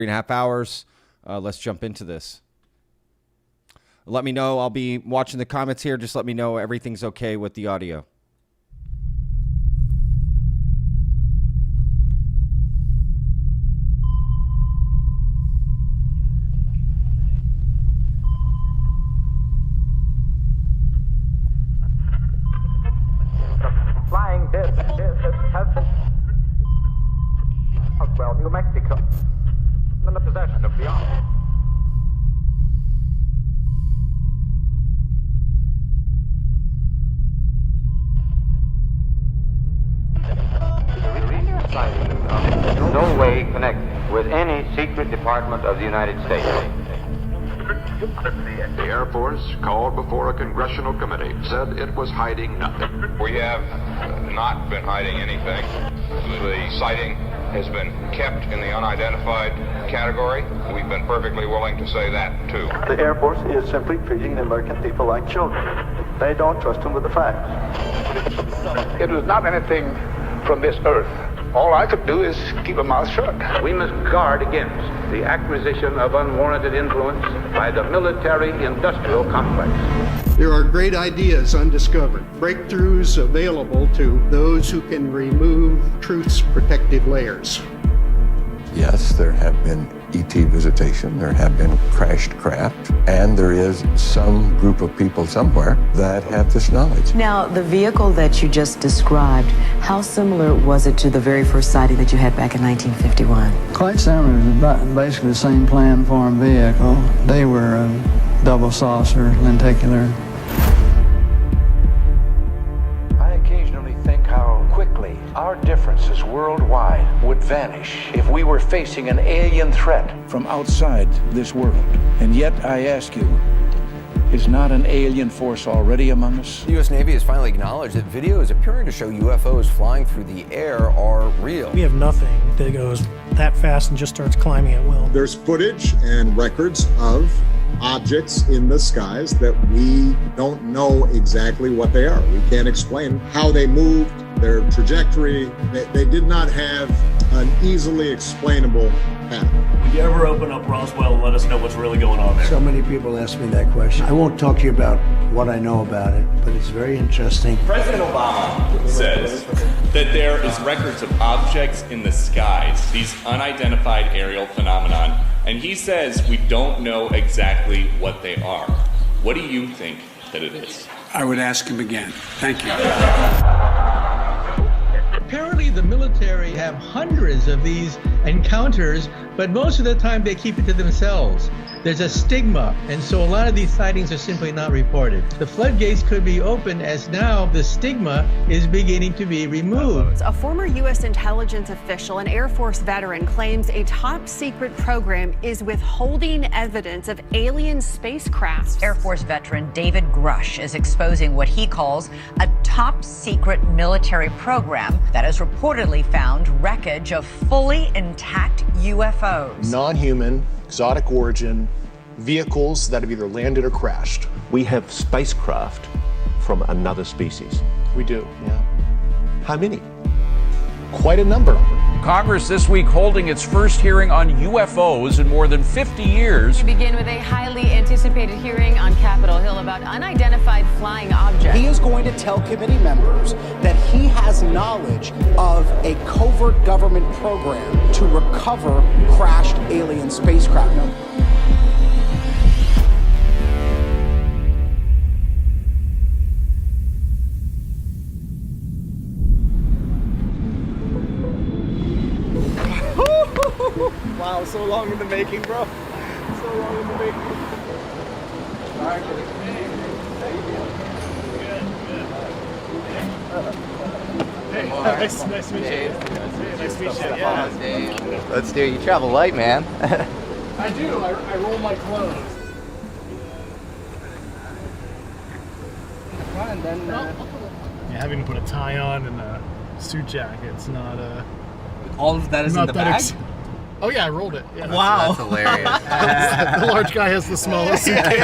3.5 hours. Let's jump into this. Let me know. I'll be watching the comments here. Just let me know everything's okay with the audio. Flying disc has been Roswell, New Mexico, in the possession of the army. In no way connected with any secret department of the United States. The Air Force, called before a congressional committee, said it was hiding nothing. We have not been hiding anything. The sighting has been kept in the unidentified category. We've been perfectly willing to say that, too. The Air Force is simply treating the American people like children. They don't trust them with the facts. It was not anything from this earth. All I could do is keep a mouth shut. We must guard against the acquisition of unwarranted influence by the military-industrial complex. There are great ideas undiscovered, breakthroughs available to those who can remove truth's protective layers. Yes, there have been ET visitation, there have been crashed craft, and there is some group of people somewhere that have this knowledge. Now, the vehicle that you just described, how similar was it to the very first sighting that you had back in 1951? Quite similar. It was about basically the same planform vehicle. They were a double saucer, lenticular. I occasionally think how quickly our differences worldwide would vanish if we were facing an alien threat from outside this world. And yet, I ask you, is not an alien force already among us? The U.S. Navy has finally acknowledged that videos appearing to show UFOs flying through the air are real. We have nothing that goes that fast and just starts climbing at will. There's footage and records of objects in the skies that we don't know exactly what they are. We can't explain how they moved, their trajectory. They did not have an easily explainable path. Would you ever open up Roswell and let us know what's really going on there? So many people ask me that question. I won't talk to you about what I know about it, but it's very interesting. President Obama says that there is records of objects in the skies, these unidentified aerial phenomenon, and he says we don't know exactly what they are. What do you think that it is? I would ask him again. Thank you. Apparently the military have hundreds of these encounters, but most of the time they keep it to themselves. There's a stigma, and so a lot of these sightings are simply not reported. The floodgates could be open as now the stigma is beginning to be removed. A former U.S. intelligence official and Air Force veteran claims a top-secret program is withholding evidence of alien spacecraft. Air Force veteran David Grusch is exposing what he calls a top-secret military program that has reportedly found wreckage of fully intact UFOs. Non-human, exotic origin, vehicles that have either landed or crashed. We have spacecraft from another species. We do, yeah. How many? Quite a number. Congress this week holding its first hearing on UFOs in more than 50 years. We begin with a highly anticipated hearing on Capitol Hill about unidentified flying objects. He is going to tell committee members that he has knowledge of a covert government program to recover crashed alien spacecraft. Wow, so long in the making, bro. So long in the making. All right, Hey, nice to meet you. Nice to meet you. Yeah. Let's do it. You travel light, man. I do. I roll my clothes. Fine, then. Yeah, having to put a tie on and a suit jacket, it's not all of that is in the bag? Oh yeah, I rolled it. Yeah. Wow. That's hilarious. The large guy has the smallest suitcase.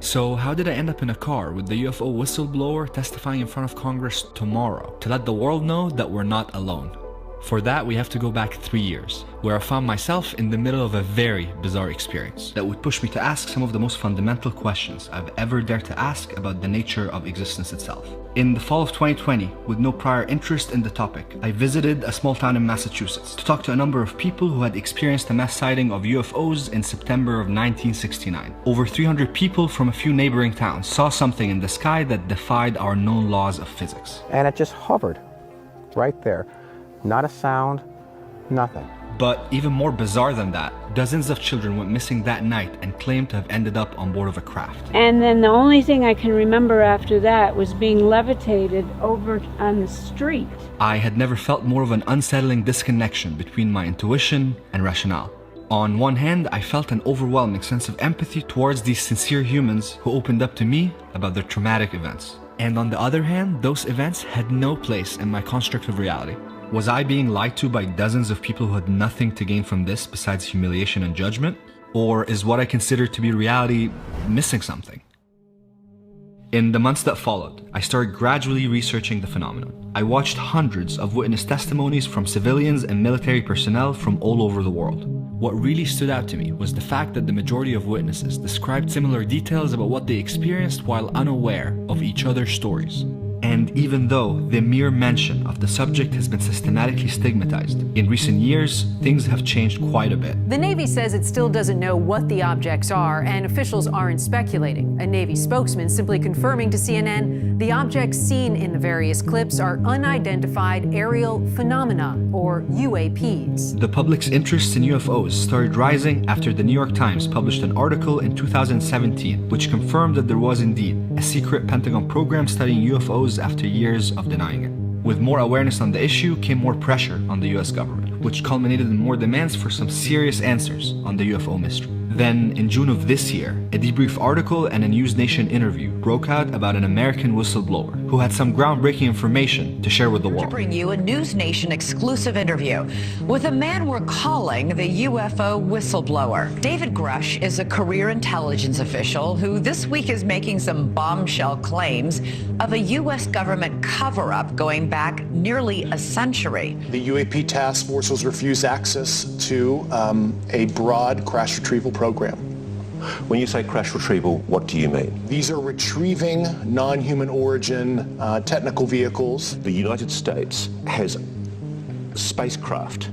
So how did I end up in a car with the UFO whistleblower testifying in front of Congress tomorrow to let the world know that we're not alone? For that, we have to go back 3 years, where I found myself in the middle of a very bizarre experience that would push me to ask some of the most fundamental questions I've ever dared to ask about the nature of existence itself. In the fall of 2020, with no prior interest in the topic, I visited a small town in Massachusetts to talk to a number of people who had experienced a mass sighting of UFOs in September of 1969. Over 300 people from a few neighboring towns saw something in the sky that defied our known laws of physics. And it just hovered right there. Not a sound, nothing. But even more bizarre than that, dozens of children went missing that night and claimed to have ended up on board of a craft. And then the only thing I can remember after that was being levitated over on the street. I had never felt more of an unsettling disconnection between my intuition and rationale. On one hand, I felt an overwhelming sense of empathy towards these sincere humans who opened up to me about their traumatic events. And on the other hand, those events had no place in my construct of reality. Was I being lied to by dozens of people who had nothing to gain from this besides humiliation and judgment? Or is what I consider to be reality missing something? In the months that followed, I started gradually researching the phenomenon. I watched hundreds of witness testimonies from civilians and military personnel from all over the world. What really stood out to me was the fact that the majority of witnesses described similar details about what they experienced while unaware of each other's stories. And even though the mere mention of the subject has been systematically stigmatized, in recent years, things have changed quite a bit. The Navy says it still doesn't know what the objects are, and officials aren't speculating. A Navy spokesman simply confirming to CNN the objects seen in the various clips are unidentified aerial phenomena, or UAPs. The public's interest in UFOs started rising after the New York Times published an article in 2017, which confirmed that there was indeed a secret Pentagon program studying UFOs after years of denying it. With more awareness on the issue came more pressure on the US government, which culminated in more demands for some serious answers on the UFO mystery. Then, in June of this year, a debrief article and a News Nation interview broke out about an American whistleblower who had some groundbreaking information to share with the world. To bring you a News Nation exclusive interview with a man we're calling the UFO whistleblower. David Grusch is a career intelligence official who this week is making some bombshell claims of a U.S. government cover-up going back nearly a century. The UAP task force was refused access to a broad crash retrieval program. When you say crash retrieval, what do you mean? These are retrieving non-human origin technical vehicles. The United States has spacecraft,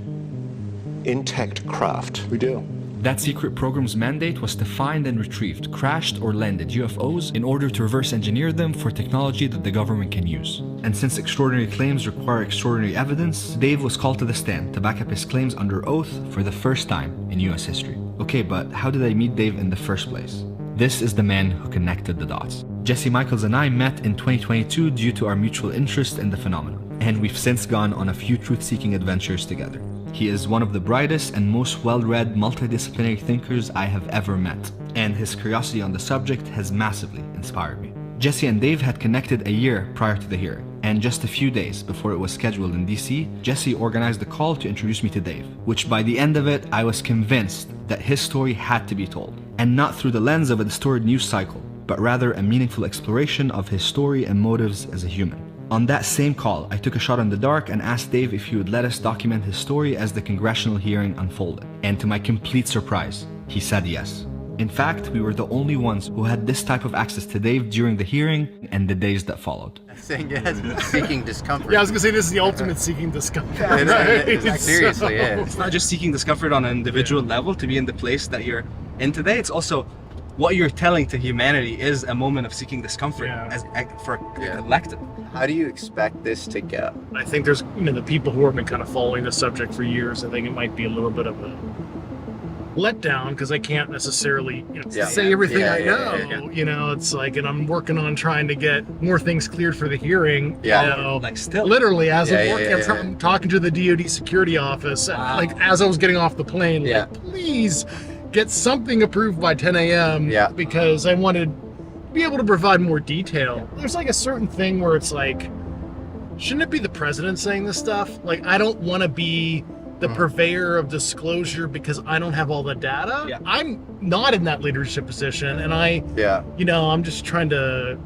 intact craft. We do. That secret program's mandate was to find and retrieve crashed or landed UFOs in order to reverse engineer them for technology that the government can use. And since extraordinary claims require extraordinary evidence, Dave was called to the stand to back up his claims under oath for the first time in US history. Okay, but how did I meet Dave in the first place? This is the man who connected the dots. Jesse Michaels and I met in 2022 due to our mutual interest in the phenomenon, and we've since gone on a few truth-seeking adventures together. He is one of the brightest and most well-read multidisciplinary thinkers I have ever met, and his curiosity on the subject has massively inspired me. Jesse and Dave had connected a year prior to the hearing, and just a few days before it was scheduled in DC, Jesse organized the call to introduce me to Dave, which by the end of it, I was convinced that his story had to be told, and not through the lens of a distorted news cycle, but rather a meaningful exploration of his story and motives as a human. On that same call, I took a shot in the dark and asked Dave if he would let us document his story as the congressional hearing unfolded. And to my complete surprise, he said yes. In fact, we were the only ones who had this type of access to Dave during the hearing and the days that followed. Saying yes, seeking discomfort. Yeah, I was gonna say this is the ultimate seeking discomfort. It seriously is. It's not just seeking discomfort on an individual level to be in the place that you're in today. It's also what you're telling to humanity is a moment of seeking discomfort for a collective. How do you expect this to go? I think there's, the people who have been kind of following the subject for years, I think it might be a little bit of a letdown because I can't necessarily say everything I know. It's like, and I'm working on trying to get more things cleared for the hearing. Like still. Literally, as I'm working, I'm talking to the DoD security office, like as I was getting off the plane, like, please get something approved by 10 a.m. Because I wanted to be able to provide more detail. There's like a certain thing where it's like, shouldn't it be the president saying this stuff? Like, I don't want to be the purveyor of disclosure because I don't have all the data. Yeah. I'm not in that leadership position, and I'm just trying to,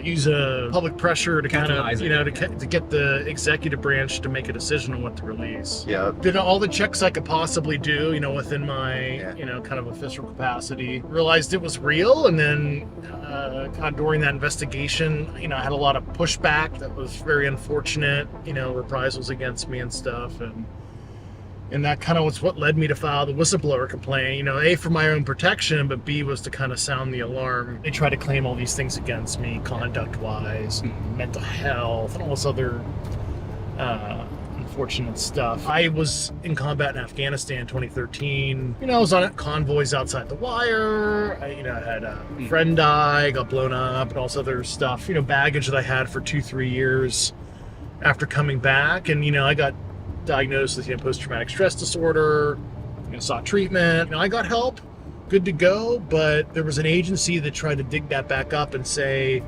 use a public pressure to kind of, to get the executive branch to make a decision on what to release. Yeah. Did all the checks I could possibly do, within my, kind of official capacity. Realized it was real, and then kind of during that investigation, I had a lot of pushback that was very unfortunate, reprisals against me and stuff, and that kind of was what led me to file the whistleblower complaint, A, for my own protection, but B, was to kind of sound the alarm. They tried to claim all these things against me, conduct-wise, mental health, and all this other unfortunate stuff. I was in combat in Afghanistan in 2013. I was on convoys outside the wire. I had a friend die, got blown up, and all this other stuff, baggage that I had for 2-3 years after coming back. And, I got diagnosed with post-traumatic stress disorder, sought treatment. I got help, good to go, but there was an agency that tried to dig that back up and say,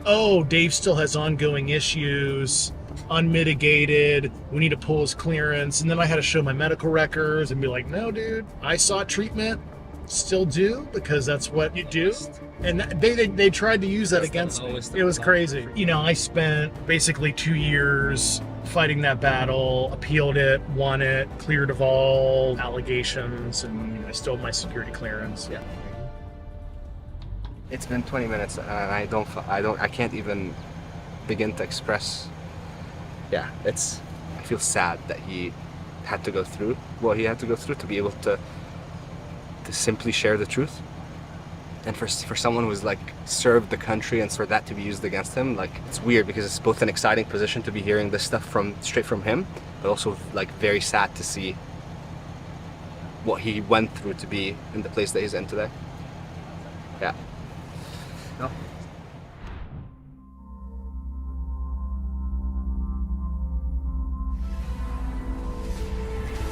oh, Dave still has ongoing issues, unmitigated, we need to pull his clearance. And then I had to show my medical records and be like, no, dude, I sought treatment, still do, because that's what you do. And they tried to use that against me. It was crazy. I spent basically 2 years fighting that battle, appealed it, won it, cleared of all allegations, and I still have my security clearance. Yeah. It's been 20 minutes, and I can't even begin to express. Yeah, I feel sad that he had to go through what he had to go through to be able to simply share the truth. And for someone who's served the country and for that to be used against him, it's weird because it's both an exciting position to be hearing this stuff straight from him, but also very sad to see what he went through to be in the place that he's in today. Yeah. No.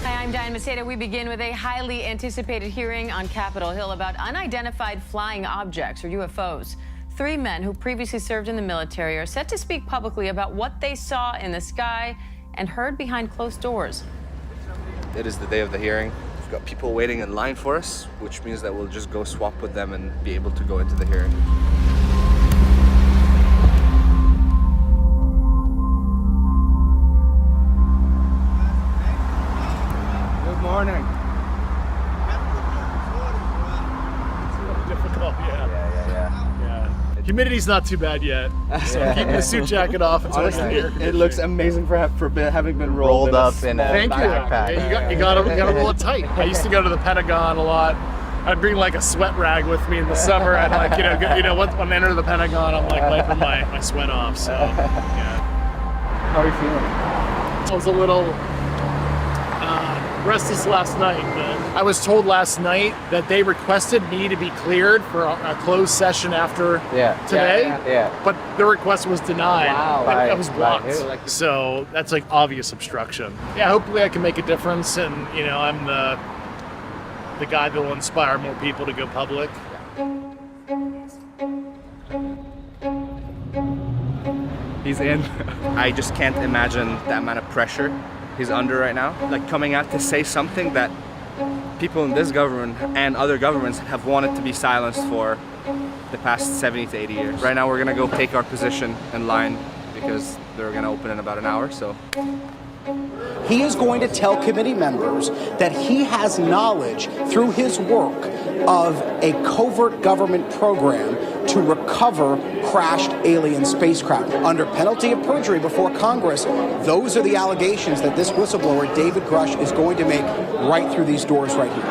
Hi, I'm Diane Macedo. We begin with a highly anticipated hearing on Capitol Hill about unidentified flying objects, or UFOs. 3 men who previously served in the military are set to speak publicly about what they saw in the sky and heard behind closed doors. It is the day of the hearing. We've got people waiting in line for us, which means that we'll just go swap with them and be able to go into the hearing. Good morning. It's a little difficult, yeah. Humidity's not too bad yet, so I'm keeping the suit jacket off until I get here. It looks amazing for having been rolled up in a backpack. Yeah, you gotta roll it tight. I used to go to the Pentagon a lot. I'd bring a sweat rag with me in the summer. I'd when I enter the Pentagon, I'm wiping my sweat off. So yeah. How are you feeling? I was a little restless last night, but I was told last night that they requested me to be cleared for a closed session after today. But the request was denied. Wow. I was blocked. So that's obvious obstruction. Yeah, hopefully I can make a difference, and I'm the guy that will inspire more people to go public. He's in. I just can't imagine the amount of pressure he's under right now. Coming out to say something that people in this government and other governments have wanted to be silenced for the past 70 to 80 years. Right now we're gonna go take our position in line because they're gonna open in about an hour, so. He is going to tell committee members that he has knowledge through his work of a covert government program to recover crashed alien spacecraft. Under penalty of perjury before Congress, those are the allegations that this whistleblower, David Grusch, is going to make right through these doors right here.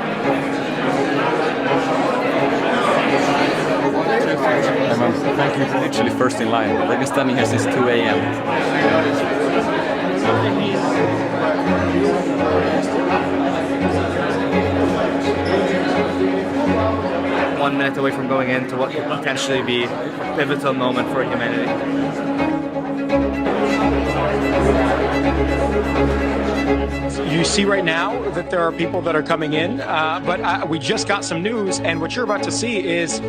Thank you. Literally first in line. They've been standing here since 2 a.m. 1 minute away from going into what could potentially be a pivotal moment for humanity. You see right now that there are people that are coming in, but we just got some news, and what you're about to see is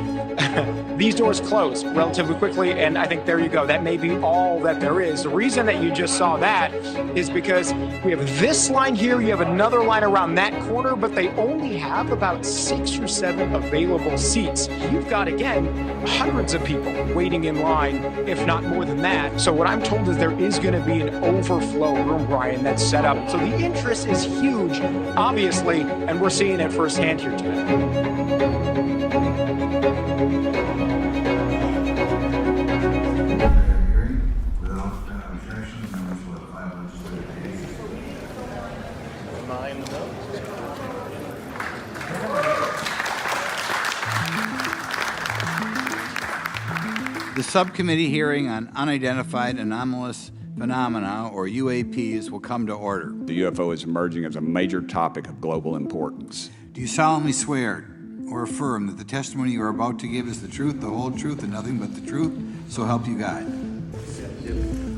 these doors close relatively quickly, and I think there you go. That may be all that there is. The reason that you just saw that is because we have this line here, you have another line around that corner, but they only have about 6 or 7 available seats. You've got, again, hundreds of people waiting in line, if not more than that. So what I'm told is there is going to be an overflow room, Brian, that's set up. So the interest is huge, obviously, and we're seeing it firsthand here today. The subcommittee hearing on unidentified anomalous phenomena, or UAPs, will come to order. The UFO is emerging as a major topic of global importance. Do you solemnly swear or affirm that the testimony you are about to give is the truth, the whole truth, and nothing but the truth? So help you God.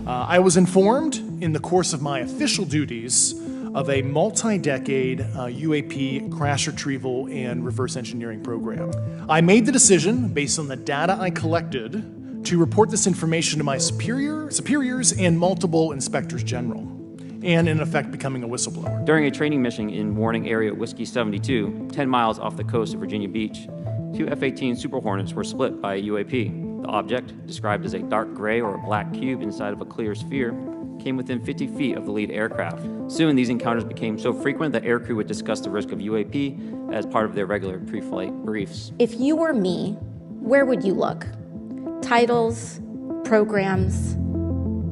I was informed in the course of my official duties of a multi-decade UAP crash retrieval and reverse engineering program. I made the decision, based on the data I collected, to report this information to my superiors and multiple inspectors general, and in effect becoming a whistleblower. During a training mission in Warning Area Whiskey 72, 10 miles off the coast of Virginia Beach, 2 F-18 Super Hornets were split by a UAP. The object, described as a dark gray or a black cube inside of a clear sphere, came within 50 feet of the lead aircraft. Soon, these encounters became so frequent that aircrew would discuss the risk of UAP as part of their regular pre-flight briefs. If you were me, where would you look? Titles, programs,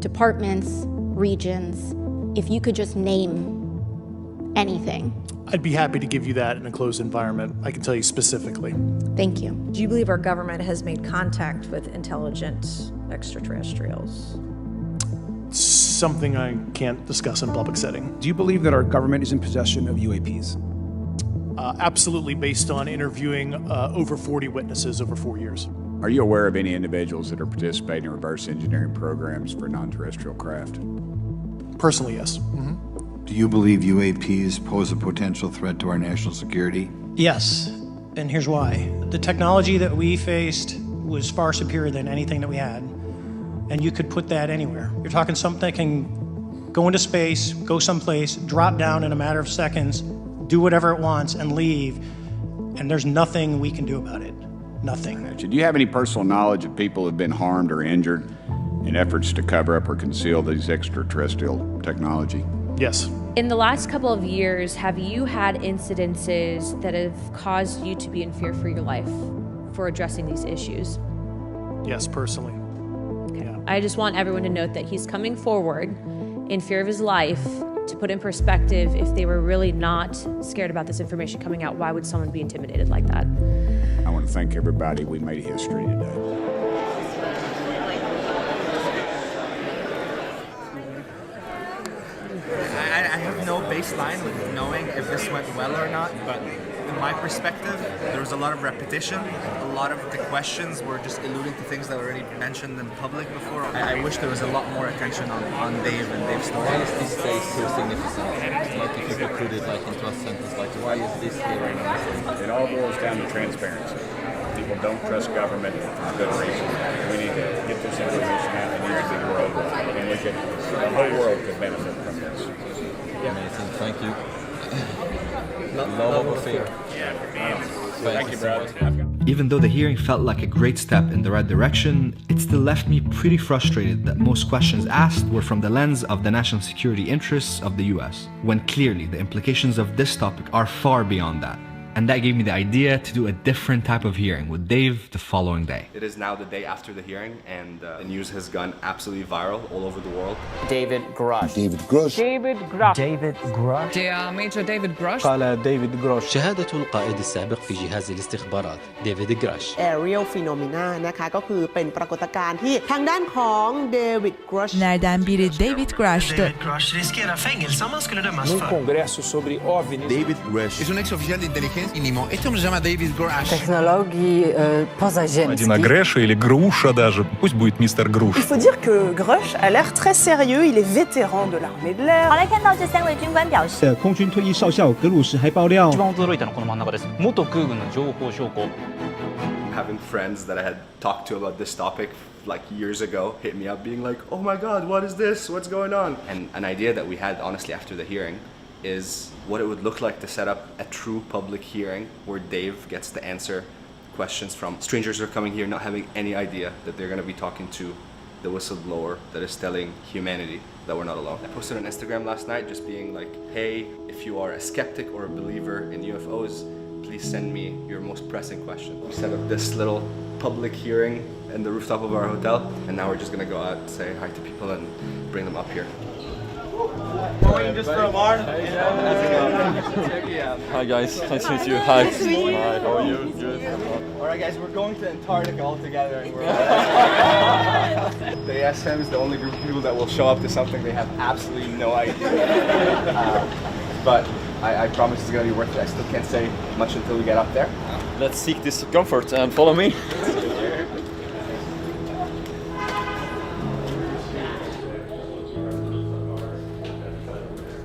departments, regions, if you could just name anything. I'd be happy to give you that in a closed environment. I can tell you specifically. Thank you. Do you believe our government has made contact with intelligent extraterrestrials? Something I can't discuss in a public setting. Do you believe that our government is in possession of UAPs? Absolutely, based on interviewing over 40 witnesses over 4 years. Are you aware of any individuals that are participating in reverse engineering programs for non-terrestrial craft? Personally, yes. Do you believe UAPs pose a potential threat to our national security? Yes, and here's why. The technology that we faced was far superior than anything that we had, and you could put that anywhere. You're talking something that can go into space, go someplace, drop down in a matter of seconds, do whatever it wants, and leave, and there's nothing we can do about it. Nothing. Do you have any personal knowledge of people who have been harmed or injured in efforts to cover up or conceal these extraterrestrial technology? Yes. In the last couple of years, have you had incidences that have caused you to be in fear for your life for addressing these issues? Yes, personally. Okay. Yeah. I just want everyone to note that he's coming forward in fear of his life. To put in perspective, if they were really not scared about this information coming out, why would someone be intimidated like that? I want to thank everybody. We made history today. I have no baseline with knowing if this went well or not, but in my perspective, there was a lot of repetition. A lot of the questions were just alluding to things that were already mentioned in public before. I wish there was a lot more attention on Dave and Dave's story. Why is this case so significant? Like if you could put it like into a sentence, like why is this here? It all boils down to transparency. People don't trust government for good reason. We need to get this information out. It needs to be worldwide, and the whole world could benefit from this. Amazing, thank you. Love over fear. Thank you, brother. Even though the hearing felt like a great step in the right direction, it still left me pretty frustrated that most questions asked were from the lens of the national security interests of the US, when clearly the implications of this topic are far beyond that. And that gave me the idea to do a different type of hearing with Dave the following day. It is now the day after the hearing, and the news has gone absolutely viral all over the world. David Grusch. David Grusch. David Grusch. David Grusch. Der Major David Grusch. قال ديفيد جروش. شهادة القائد السابق في جهاز الاستخبارات ديفيد جراش. Aerial Phenomenon นะคะก็คือเป็นปรากฏการณ์ที่ทางด้านของเดวิดกรัช När den blir David Grusch dör. David Grusch riskerar fängelse om han skulle dömas för. Congresso sobre OVNIs. David Grusch. Es un ex oficial de inteligencia и это он se llama David Grusch. Technologie позаземские. Один Грэша или Груша даже. Пусть будет мистер Груш. Il faut dire que Grusch a l'air très sérieux, il est vétéran de l'armée de l'air. 好来看到这3位军官表示，空军退役少校格鲁什还爆料。一番驚いたのはこの真ん中です。元空軍の情報将校。having friends that I had talked to about this topic like years ago hit me up being like, oh my God, what is this? What's going on? And an idea that we had honestly after the hearing is what it would look like to set up a true public hearing where Dave gets to answer questions from strangers who are coming here not having any idea that they're going to be talking to the whistleblower that is telling humanity that we're not alone. I posted on Instagram last night just being like, hey, if you are a skeptic or a believer in UFOs, please send me your most pressing question. We set up this little public hearing in the rooftop of our hotel, and now we're just gonna go out, say hi to people, and bring them up here. Going just for a bar? Hi guys, nice to meet you. Hi. Nice to meet you. Hi, how are you? Good. Alright guys, we're going to Antarctica all together. And The ASM is the only group of people that will show up to something they have absolutely no idea. But I promise it's gonna be worth it. I still can't say much until we get up there. Let's seek discomfort and follow me.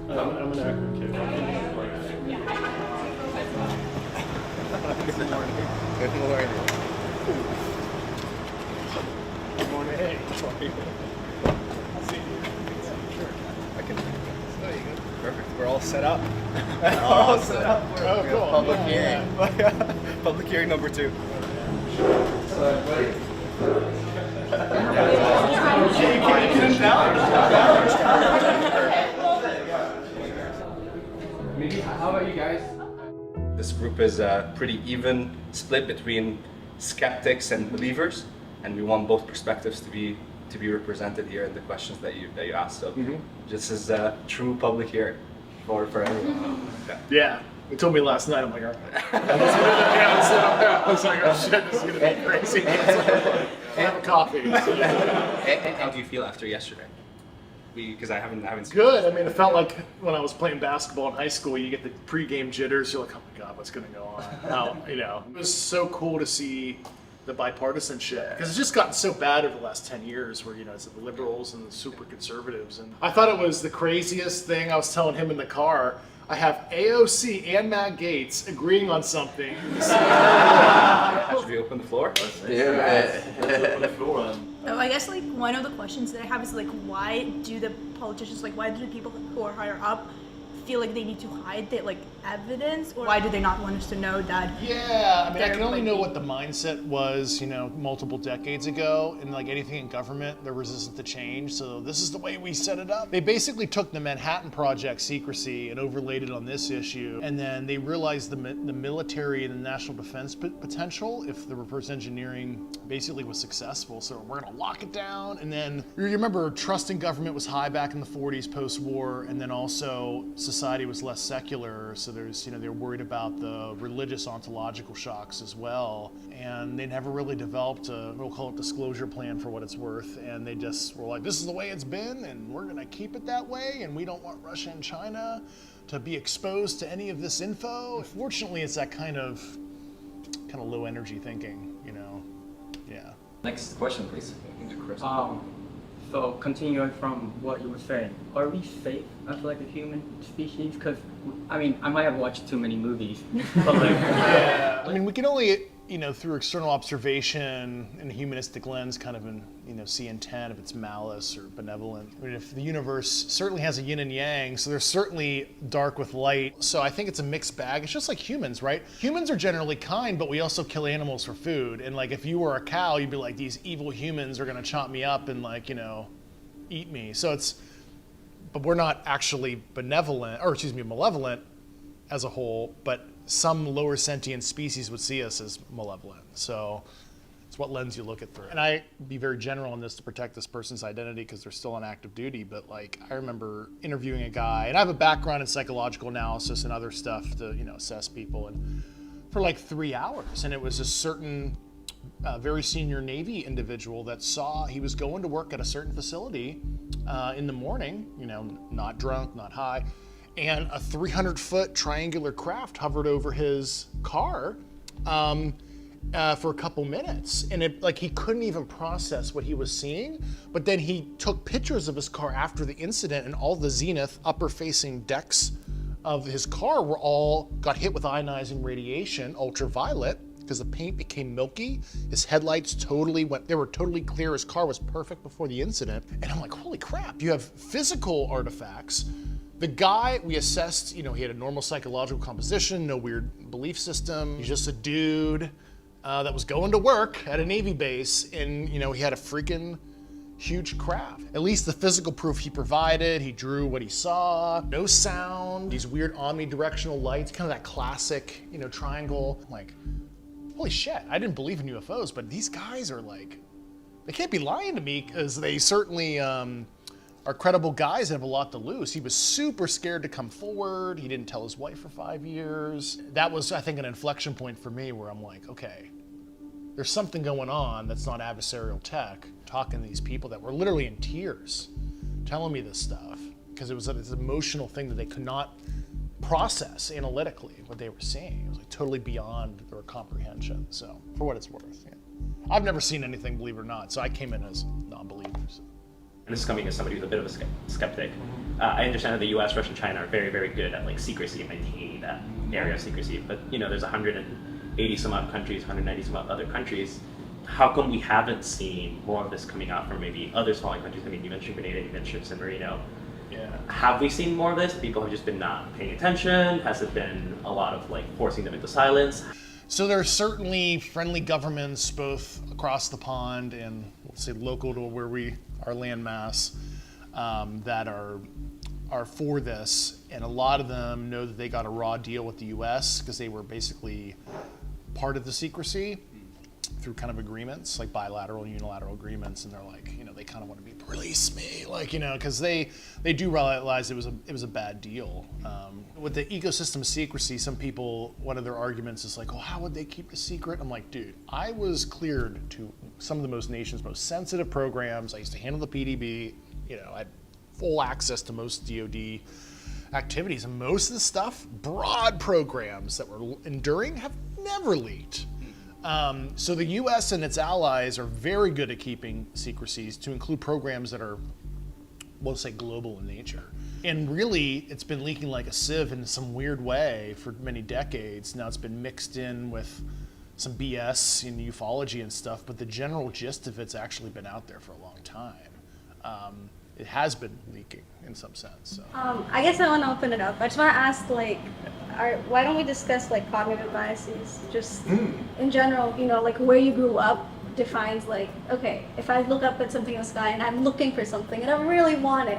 I'm an actor too. Good morning. Good morning. Hey, how are you? I can. Perfect. We're all set up. We're all set up. Oh, cool. Public hearing. Public hearing number 2. How about you guys? This group is a pretty even split between skeptics and believers, and we want both perspectives to be represented here in the questions that you asked. So this is a true public hearing for everyone. Yeah. They told me last night, I'm like, all right. I was like, oh shit, this is going to be crazy. Have a coffee. And how do you feel after yesterday? Because I haven't seen Good. I mean, it felt like when I was playing basketball in high school, you get the pregame jitters. You're like, oh my God, what's going to go on? It was so cool to see the bipartisanship, because it's just gotten so bad over the last 10 years where, it's the liberals and the super conservatives. And I thought it was the craziest thing. I was telling him in the car, I have AOC and Matt Gaetz agreeing on something. Should we open the floor? Yeah. Open the floor. Oh, I guess one of the questions that I have is why do the politicians, why do the people who are higher up feel like they need to hide the evidence, or why do they not want us to know that? Yeah, I mean, I can only know what the mindset was, multiple decades ago, and anything in government, they're resistant to change. So this is the way we set it up. They basically took the Manhattan Project secrecy and overlaid it on this issue, and then they realized the military and the national defense potential if the reverse engineering basically was successful. So we're gonna lock it down, and then you remember trust in government was high back in the 40s post-war, and then also society was less secular, so there's, they're worried about the religious ontological shocks as well, and they never really developed we'll call it disclosure plan for what it's worth, and they just were like, this is the way it's been, and we're gonna keep it that way, and we don't want Russia and China to be exposed to any of this info. Fortunately, it's that kind of low energy thinking, yeah. Next question, please. So continuing from what you were saying, are we safe as a human species? Because I might have watched too many movies. But yeah. I mean, we can only, through external observation and a humanistic lens, see intent, if it's malice or benevolent. I mean, if the universe certainly has a yin and yang, so there's certainly dark with light. So I think it's a mixed bag. It's just like humans, right? Humans are generally kind, but we also kill animals for food. And if you were a cow, you'd be like, these evil humans are gonna chop me up and eat me. So but we're not actually malevolent as a whole, but some lower sentient species would see us as malevolent. So it's what lens you look at through. And I be very general in this to protect this person's identity because they're still on active duty, but I remember interviewing a guy, and I have a background in psychological analysis and other stuff to, assess people, and for 3 hours, and it was a certain very senior Navy individual that saw he was going to work at a certain facility in the morning, not drunk, not high, and a 300-foot triangular craft hovered over his car for a couple minutes, and he couldn't even process what he was seeing. But then he took pictures of his car after the incident, and all the zenith upper-facing decks of his car got hit with ionizing radiation, ultraviolet, because the paint became milky. His headlights they were totally clear. His car was perfect before the incident. And I'm like, holy crap, you have physical artifacts. The guy we assessed, he had a normal psychological composition, no weird belief system. He's just a dude that was going to work at a Navy base, and he had a freaking huge craft. At least the physical proof he provided, he drew what he saw, no sound, these weird omnidirectional lights, kind of that classic, triangle. I'm like, holy shit, I didn't believe in UFOs, but these guys are like, they can't be lying to me, because they certainly are credible guys that have a lot to lose. He was super scared to come forward. He didn't tell his wife for 5 years. That was, I think, an inflection point for me where I'm like, okay, there's something going on that's not adversarial tech. Talking to these people that were literally in tears, telling me this stuff, because it was this emotional thing that they could not process analytically, what they were seeing. It was like totally beyond their comprehension. So, for what it's worth. Yeah. I've never seen anything, believe it or not, so I came in as non-believers. And this is coming as somebody who's a bit of a skeptic. I understand that the US, Russia, and China are very, very good at secrecy and maintaining that area of secrecy, but there's 180 some odd countries, 190 some odd other countries. How come we haven't seen more of this coming out from maybe other smaller countries? I mean, you mentioned Grenada, you mentioned San Marino. Yeah. Have we seen more of this? People have just been not paying attention? Has it been a lot of forcing them into silence? So there are certainly friendly governments both across the pond and, let's say, local to where our landmass that are for this, and a lot of them know that they got a raw deal with the U.S. because they were basically part of the secrecy through kind of agreements, like bilateral and unilateral agreements, and they're like, they kind of want to be, release me, because they do realize it was a bad deal. With the ecosystem secrecy, some people, one of their arguments is like, oh, how would they keep the secret? I'm like, dude, I was cleared to some of the nation's most sensitive programs. I used to handle the PDB, I had full access to most DoD activities, and most of the stuff, broad programs that were enduring, have never leaked. So the U.S. and its allies are very good at keeping secrecies, to include programs that are, we'll say, global in nature. And really, it's been leaking like a sieve in some weird way for many decades. Now it's been mixed in with some BS in ufology and stuff, but the general gist of it's actually been out there for a long time. It has been leaking in some sense. So. I guess I want to open it up. I just want to ask, why don't we discuss cognitive biases? Just in general, where you grew up defines okay, if I look up at something in the sky and I'm looking for something and I really want it,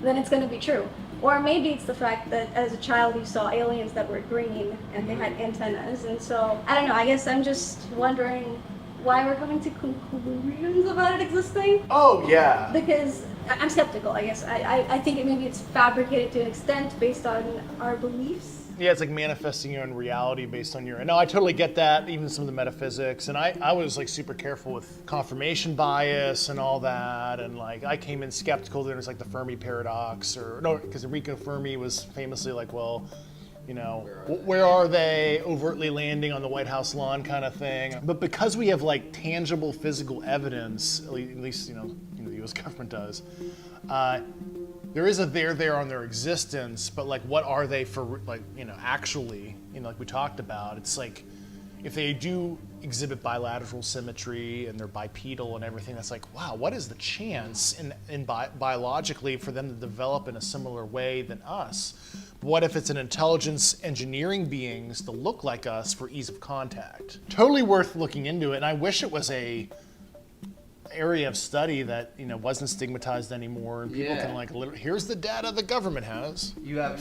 then it's going to be true. Or maybe it's the fact that as a child you saw aliens that were green and they had antennas, and so I don't know. I guess I'm just wondering why we're coming to conclusions about it existing. Oh yeah. Because I'm skeptical, I guess. I think maybe it's fabricated to an extent based on our beliefs. Yeah, it's like manifesting your own reality based on your... No, I totally get that, even some of the metaphysics. And I was super careful with confirmation bias and all that. And I came in skeptical that there's the Fermi paradox, because Enrico Fermi was famously where are they overtly landing on the White House lawn kind of thing. But because we have tangible physical evidence, at least the US government does, there is a there on their existence, but what are they for actually, like we talked about, it's if they do exhibit bilateral symmetry and they're bipedal and everything, that's wow, what is the chance in biologically for them to develop in a similar way than us? What if it's an intelligence engineering beings to look like us for ease of contact? Totally worth looking into it, and I wish it was a area of study that wasn't stigmatized anymore, and people can here's the data the government has.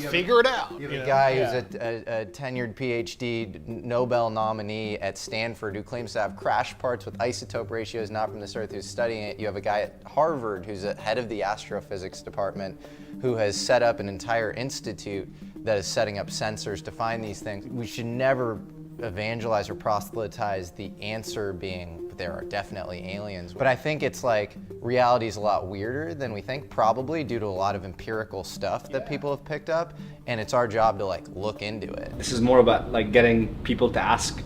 Figure it out. You have a guy who's a tenured PhD Nobel nominee at Stanford who claims to have crash parts with isotope ratios not from this earth who's studying it. You have a guy at Harvard who's a head of the astrophysics department who has set up an entire institute that is setting up sensors to find these things. We should never evangelize or proselytize the answer being there are definitely aliens. But I think it's reality is a lot weirder than we think, probably due to a lot of empirical stuff that people have picked up, and it's our job to look into it. This is more about getting people to ask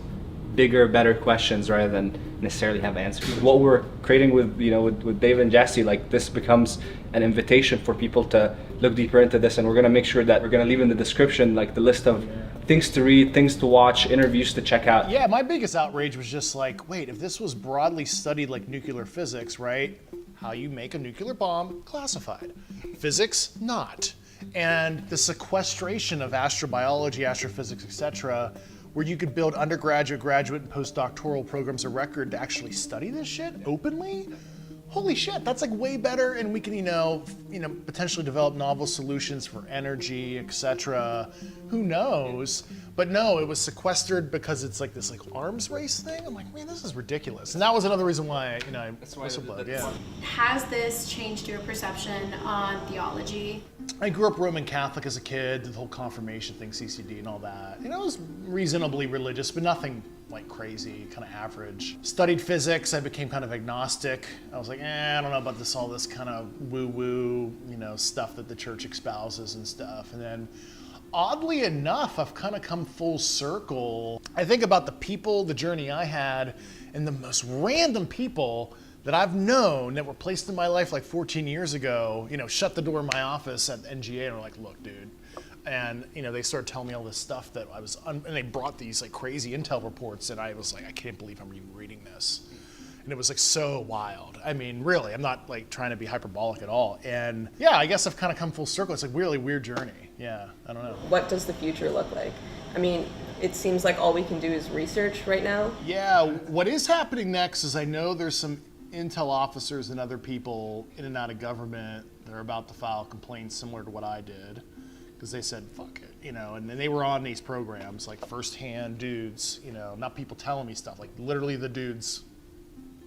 bigger, better questions rather than necessarily have answers. What we're creating with with Dave and Jesse, this becomes an invitation for people to look deeper into this, and we're going to make sure that we're going to leave in the description the list of things to read, things to watch, interviews to check out. Yeah, my biggest outrage was just like, wait, if this was broadly studied like nuclear physics, right? How you make a nuclear bomb, classified. Physics, not. And the sequestration of astrobiology, astrophysics, etc., where you could build undergraduate, graduate, and postdoctoral programs of record to actually study this shit openly. Holy shit, that's like way better, and we can, potentially develop novel solutions for energy, etc. Who knows? But no, it was sequestered because it's like this arms race thing. I'm like, man, this is ridiculous. And that was another reason why, I whistleblowed. Yeah. Has this changed your perception on theology? I grew up Roman Catholic as a kid, the whole confirmation thing, CCD and all that. I was reasonably religious, but nothing like crazy, kind of average. Studied physics, I became kind of agnostic. I was like, I don't know about all this kind of woo-woo, stuff that the church espouses and stuff. And then oddly enough, I've kind of come full circle. I think about the people, the journey I had, and the most random people that I've known that were placed in my life like 14 years ago, shut the door in my office at NGA and were like, look, dude. And, they started telling me all this stuff that I was, and they brought these like crazy intel reports, and I was like, I can't believe I'm even reading this. And it was like so wild. I mean, really, I'm not like trying to be hyperbolic at all. And yeah, I guess I've kind of come full circle. It's a really weird journey. Yeah, I don't know. What does the future look like? I mean, it seems like all we can do is research right now. Yeah, what is happening next is I know there's some intel officers and other people in and out of government that are about to file complaints similar to what I did, because they said, fuck it, and then they were on these programs, like first-hand dudes, not people telling me stuff, like literally the dudes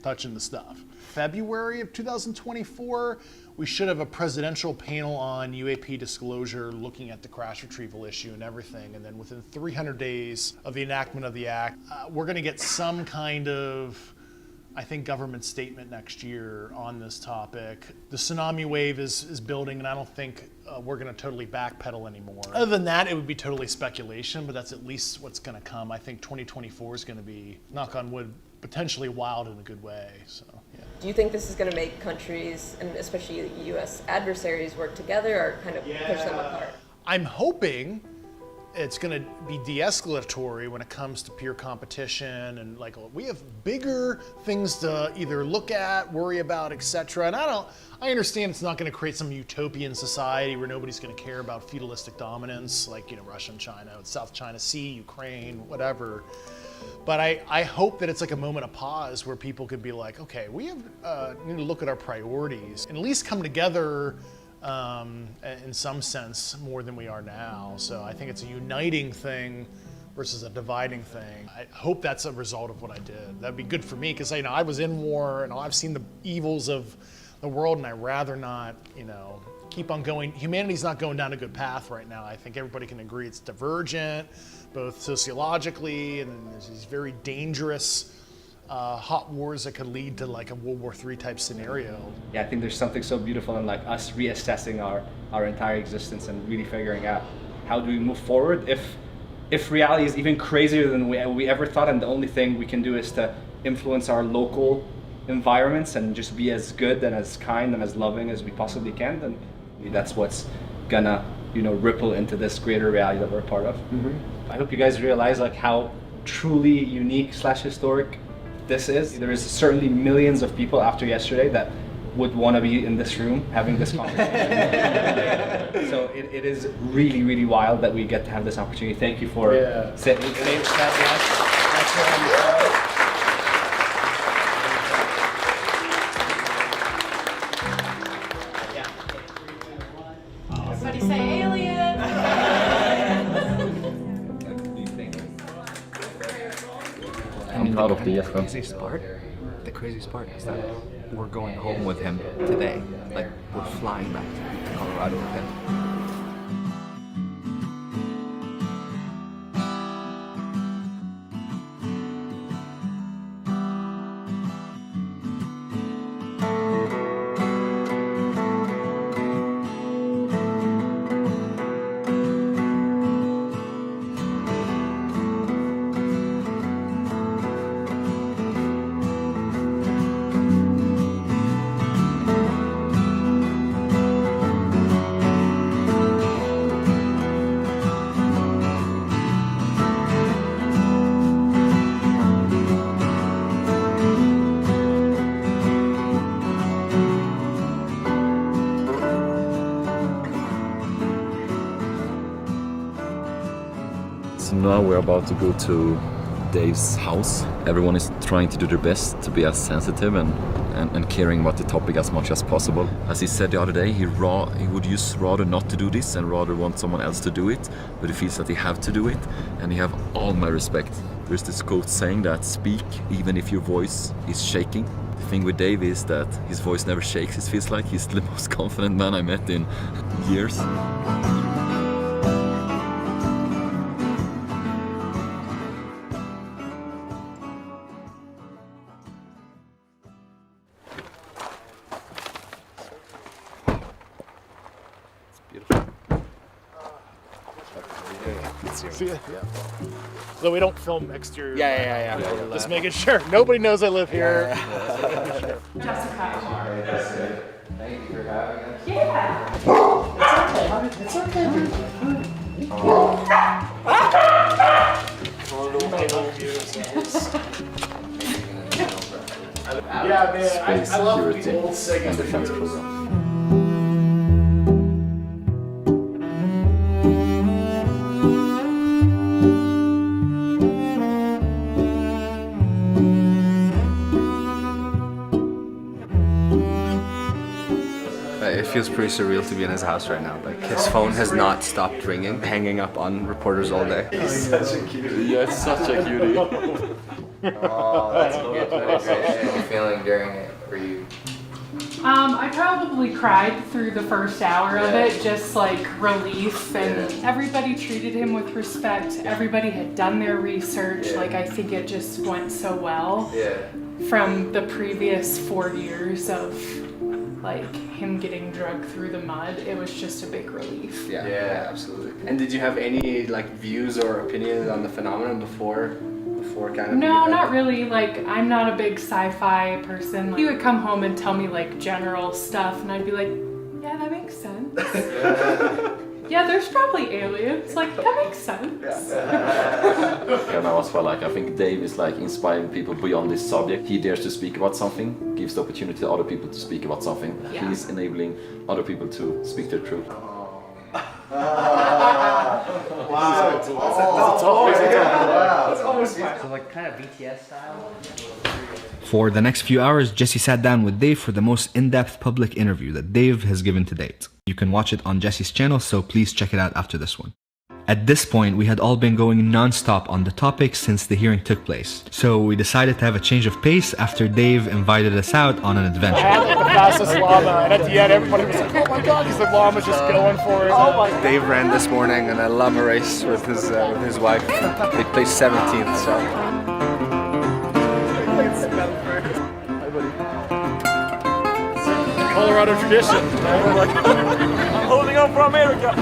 touching the stuff. February of 2024, we should have a presidential panel on UAP disclosure looking at the crash retrieval issue and everything, and then within 300 days of the enactment of the act, we're gonna get some kind of, I think, government statement next year on this topic. The tsunami wave is building, and I don't think we're going to totally backpedal anymore. Other than that, it would be totally speculation, but that's at least what's going to come. I think 2024 is going to be, knock on wood, potentially wild in a good way. So, yeah. Do you think this is going to make countries, and especially U.S. adversaries, work together or kind of push them apart? I'm hoping it's going to be de-escalatory when it comes to peer competition, and like we have bigger things to either look at, worry about, etc. And I understand it's not going to create some utopian society where nobody's going to care about feudalistic dominance, like Russia and China, South China Sea, Ukraine, whatever. But I hope that it's like a moment of pause where people could be like, okay, we have need to look at our priorities and at least come together. In some sense, more than we are now. So I think it's a uniting thing versus a dividing thing. I hope that's a result of what I did. That'd be good for me, because I was in war and I've seen the evils of the world, and I'd rather not, keep on going. Humanity's not going down a good path right now. I think everybody can agree it's divergent, both sociologically, and there's these very dangerous hot wars that could lead to like a World War III type scenario. Yeah, I think there's something so beautiful in like us reassessing our entire existence and really figuring out how do we move forward if reality is even crazier than we ever thought, and the only thing we can do is to influence our local environments and just be as good and as kind and as loving as we possibly can, then that's what's gonna ripple into this greater reality that we're a part of. I hope you guys realize like how truly unique / historic this is. There is certainly millions of people after yesterday that would want to be in this room having this conversation. So it is really, really wild that we get to have this opportunity. Thank you for sitting. Somebody say alien! I'm proud of the The craziest part is that we're going home with him today. Like, we're flying back to Colorado with him. now we're about to go to Dave's house. Everyone is trying to do their best to be as sensitive and caring about the topic as much as possible. As he said the other day, he would rather not to do this and rather want someone else to do it, but he feels that he have to do it, and he have all my respect. There's this quote saying that speak even if your voice is shaking. The thing with Dave is that his voice never shakes. It feels like he's the most confident man I met in years. Yeah. So we don't film exterior. Yeah. Just making sure nobody knows I live here. Jessica. Thank you for having us. Yeah. It's okay. Yeah, man. Space I love these security old segments. and defense program. It feels pretty surreal to be in his house right now. Like, his phone has not stopped ringing, hanging up on reporters all day. He's such a cutie. Yeah, it's such a cutie. Oh, that's good. What are you feeling during it for you? I probably cried through the first hour of it, just like relief, and everybody treated him with respect. Everybody had done their research. Like, I think it just went so well from the previous 4 years of like him getting drugged through the mud. It was just a big relief. Yeah, absolutely. And did you have any like views or opinions on the phenomenon before kind of? No, not really. Like, I'm not a big sci-fi person. Like, he would come home and tell me like general stuff, and I'd be like, yeah, that makes sense. Yeah, there's probably aliens. Like, that makes sense. And I was like, I think Dave is like inspiring people beyond this subject. He dares to speak about something, gives the opportunity to other people to speak about something. Yeah. He's enabling other people to speak their truth. So like kind of BTS style. For the next few hours, Jesse sat down with Dave for the most in-depth public interview that Dave has given to date. You can watch it on Jesse's channel, so please check it out after this one. At this point, we had all been going non-stop on the topic since the hearing took place. So we decided to have a change of pace after Dave invited us out on an adventure. I had like the fastest llama, and at the end, everybody was like, "Oh my God!" Because the llama's just going for it. Oh my God. Dave ran this morning in a llama race with his wife. They placed 17th, so. Colorado tradition. I'm holding on for America.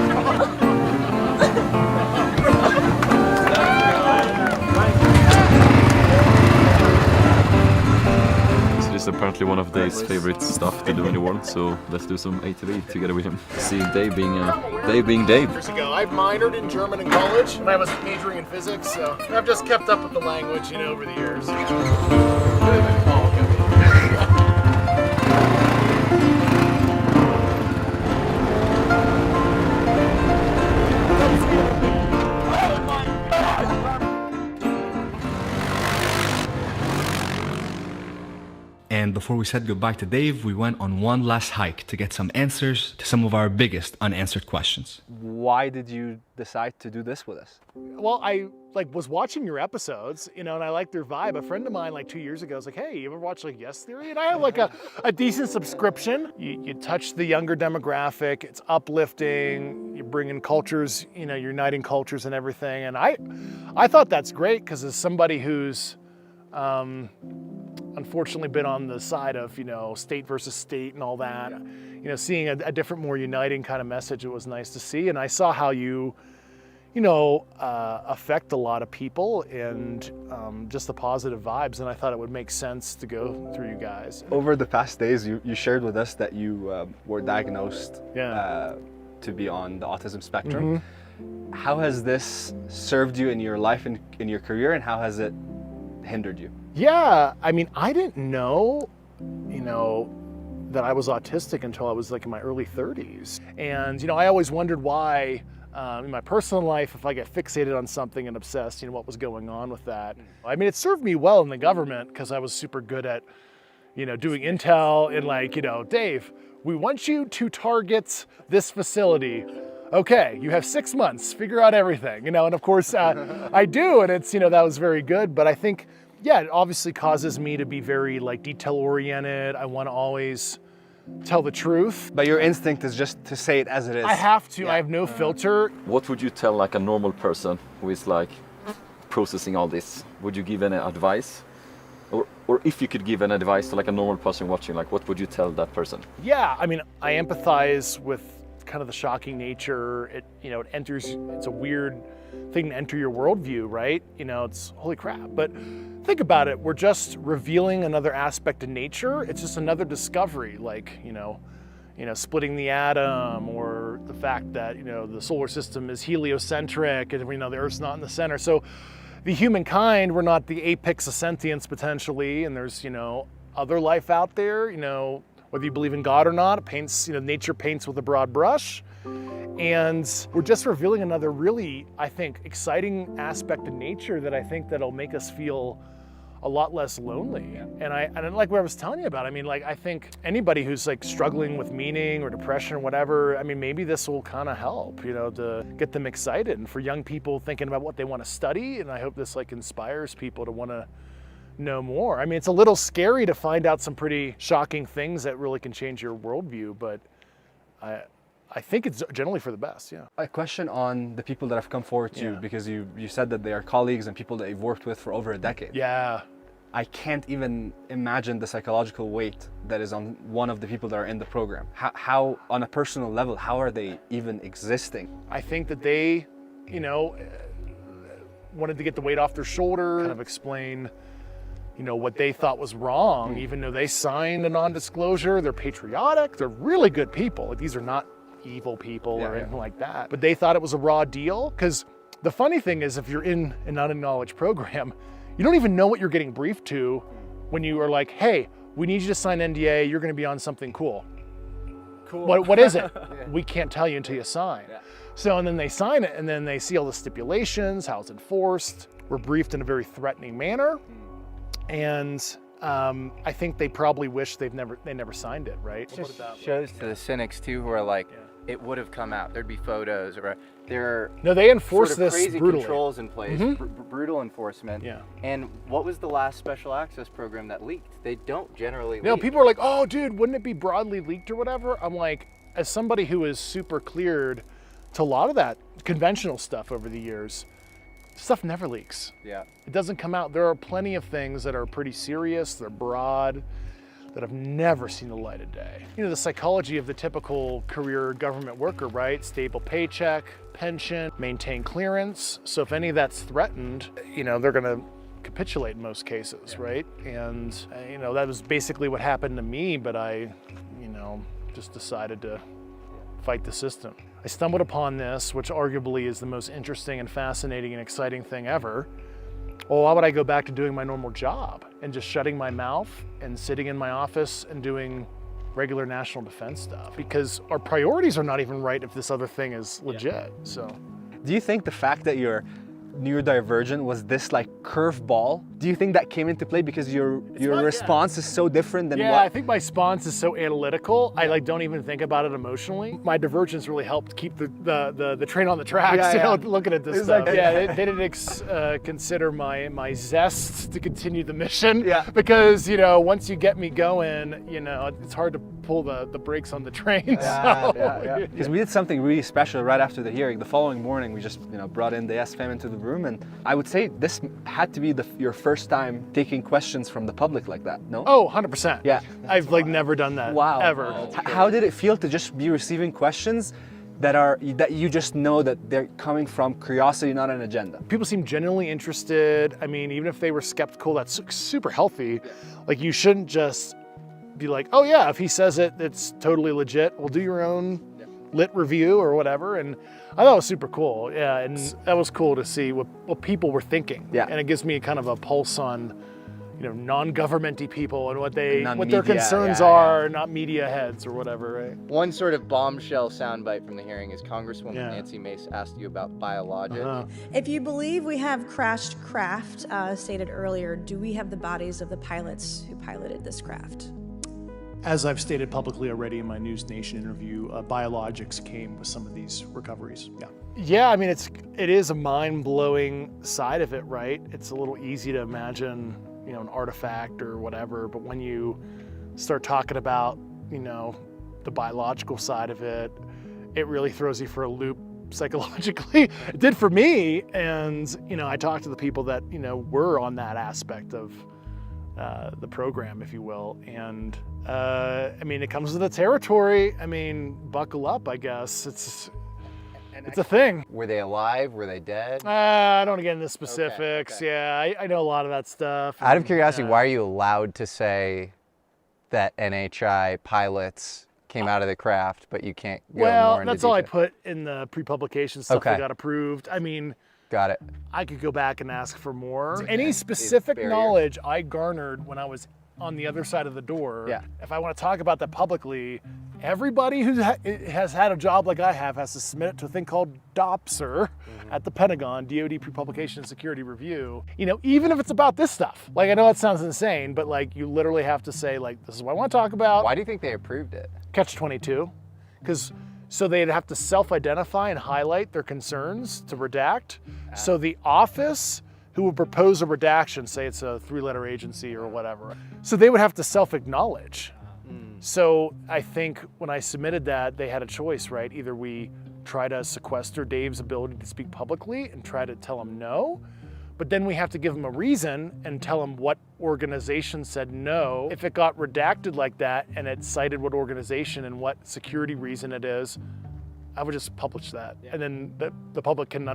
So this is apparently one of Dave's favorite stuff to do in the world, so let's do some ATV together with him. See Dave being Dave. Years ago, I minored in German in college, and I was majoring in physics, so I've just kept up with the language, over the years. And before we said goodbye to Dave, we went on one last hike to get some answers to some of our biggest unanswered questions. Why did you decide to do this with us? Well, I was watching your episodes, and I liked their vibe. A friend of mine 2 years ago was like, "Hey, you ever watch Yes Theory?" And I have a decent subscription. You touch the younger demographic. It's uplifting. You bring in cultures, you're uniting cultures and everything. And I thought that's great because as somebody who's unfortunately been on the side of state versus state and all that, seeing a different, more uniting kind of message, it was nice to see. And I saw how you affect a lot of people and just the positive vibes, and I thought it would make sense to go through you guys. Over the past days, you shared with us that you were diagnosed to be on the autism spectrum. Mm-hmm. How has this served you in your life and in your career, and how has it hindered you? Yeah, I didn't know, that I was autistic until I was in my early 30s. And, I always wondered why In my personal life, if I get fixated on something and obsessed, what was going on with that. I mean, it served me well in the government because I was super good at, doing intel and Dave, we want you to target this facility. Okay, you have 6 months, figure out everything, and of course I do, and it's, that was very good, but I think, yeah, it obviously causes me to be very detail oriented. I want to always tell the truth. But your instinct is just to say it as it is. I have to, I have no filter. What would you tell a normal person who is processing all this? Would you give any advice? Or if you could give an advice to a normal person watching, what would you tell that person? Yeah, I mean, I empathize with kind of the shocking nature. It it's a weird thing to enter your worldview, right? It's holy crap. But think about it, we're just revealing another aspect of nature. It's just another discovery, splitting the atom, or the fact that, the solar system is heliocentric and the Earth's not in the center. So the humankind, we're not the apex of sentience potentially, and there's, other life out there, whether you believe in God or not, it paints, nature paints with a broad brush. And we're just revealing another really, I think, exciting aspect of nature that I think that'll make us feel a lot less lonely. And I like what I was telling you about. I mean, I think anybody who's struggling with meaning or depression or whatever, I mean, maybe this will kind of help, to get them excited. And for young people thinking about what they want to study, and I hope this inspires people to want to know more. I mean, it's a little scary to find out some pretty shocking things that really can change your worldview, but I think it's generally for the best, yeah. A question on the people that have come forward to you, because you said that they are colleagues and people that you've worked with for over a decade. Yeah. I can't even imagine the psychological weight that is on one of the people that are in the program. How on a personal level, how are they even existing? I think that they, wanted to get the weight off their shoulder, kind of explain what they thought was wrong, even though they signed a non-disclosure. They're patriotic, they're really good people. These are not evil people or anything like that. But they thought it was a raw deal, because the funny thing is, if you're in an unacknowledged program, you don't even know what you're getting briefed to when you are like, hey, we need you to sign NDA, you're gonna be on something cool. Cool. What is it? We can't tell you until you sign. So, and then they sign it, and then they see all the stipulations, how it's enforced. We're briefed in a very threatening manner. And I think they probably wish they never signed it, right? It just shows to the cynics too, who are it would have come out. There'd be photos, or they enforce this crazy brutally. Controls in place, brutal enforcement. Yeah. And what was the last special access program that leaked? They don't generally. No, people are like, oh, dude, wouldn't it be broadly leaked or whatever? I'm like, as somebody who is super cleared to a lot of that conventional stuff over the years, stuff never leaks. Yeah. It doesn't come out. There are plenty of things that are pretty serious, they're broad, that have never seen the light of day. The psychology of the typical career government worker, right? Stable paycheck, pension, maintain clearance. So if any of that's threatened, they're gonna capitulate in most cases, right? And that was basically what happened to me, but I, just decided to fight the system. I stumbled upon this, which arguably is the most interesting and fascinating and exciting thing ever. Well, why would I go back to doing my normal job and just shutting my mouth and sitting in my office and doing regular national defense stuff? Because our priorities are not even right if this other thing is legit, so. Do you think the fact that you're neurodivergent was this curveball? Do you think that came into play because your response is so different than I think my response is so analytical. I don't even think about it emotionally. My divergence really helped keep the train on the tracks. Looking at this stuff. They didn't consider my zest to continue the mission. Because once you get me going, it's hard to pull the brakes on the train. Because we did something really special right after the hearing. The following morning, we just brought in the SFAM into the room, and I would say this had to be your first time taking questions from the public like that, no? Oh, 100%. Yeah. I've never done that. Wow. Ever. How did it feel to just be receiving questions that you just know that they're coming from curiosity, not an agenda? People seem genuinely interested. I mean, even if they were skeptical, that's super healthy. You shouldn't just be like, oh yeah, if he says it, it's totally legit. Well, do your own lit review or whatever. And I thought it was super cool. Yeah, and that was cool to see what people were thinking. Yeah. And it gives me kind of a pulse on, non-governmenty people and what their Non-media, concerns yeah, are, not media heads or whatever, right? One sort of bombshell soundbite from the hearing is Congresswoman Nancy Mace asked you about biologics. If you believe we have crashed craft, stated earlier, do we have the bodies of the pilots who piloted this craft? As I've stated publicly already in my News Nation interview, biologics came with some of these recoveries. Yeah, I mean, it is a mind-blowing side of it, right? It's a little easy to imagine, an artifact or whatever, but when you start talking about, the biological side of it, it really throws you for a loop psychologically. It did for me, and I talked to the people that were on that aspect of the program, if you will, and I mean, it comes with the territory. I mean, buckle up, I guess. It's a thing. Were they alive? Were they dead? I don't want to get into specifics. Okay. Yeah, I know a lot of that stuff. Out of curiosity, why are you allowed to say that NHI pilots came out of the craft, but you can't go more into that's all I detail? put in the pre-publication stuff that got approved. I mean, got it. I could go back and ask for more. Any specific knowledge I garnered when I was on the other side of the door, if I want to talk about that publicly, everybody who has had a job like I have has to submit it to a thing called DOPSR at the Pentagon, DoD Pre-Publication and Security Review. Even if it's about this stuff. Like, I know that sounds insane, but like, you literally have to say, like, this is what I want to talk about. Why do you think they approved it? Catch-22. So they'd have to self-identify and highlight their concerns to redact. So the office who would propose a redaction, say it's a 3-letter agency or whatever, so they would have to self-acknowledge. So I think when I submitted that, they had a choice, right? Either we try to sequester Dave's ability to speak publicly and try to tell him no, but then we have to give him a reason and tell him what organization said no. If it got redacted like that and it cited what organization and what security reason it is, I would just publish that. And then the public can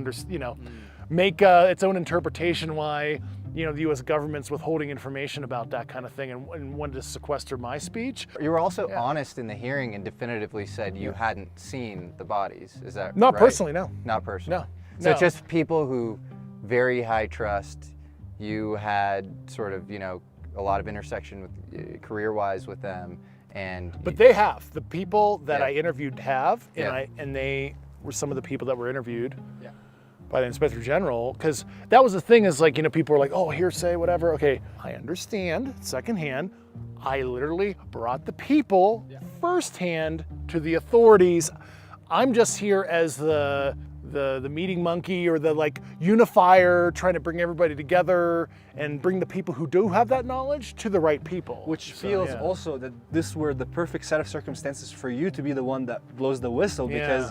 make its own interpretation why the U.S. government's withholding information about that kind of thing and wanted to sequester my speech. You were also honest in the hearing and definitively said you hadn't seen the bodies. Is that Not right? personally, no. Not personally? No. So it's just people who, very high trust, you had sort of, a lot of intersection with career-wise with them. But they have. The people that I interviewed have, and they were some of the people that were interviewed by the Inspector General, because that was the thing is like, people were like, oh, hearsay, whatever. Okay, I understand, secondhand. I literally brought the people firsthand to the authorities. I'm just here as the meeting monkey or the unifier, trying to bring everybody together and bring the people who do have that knowledge to the right people. Which feels also that this were the perfect set of circumstances for you to be the one that blows the whistle, because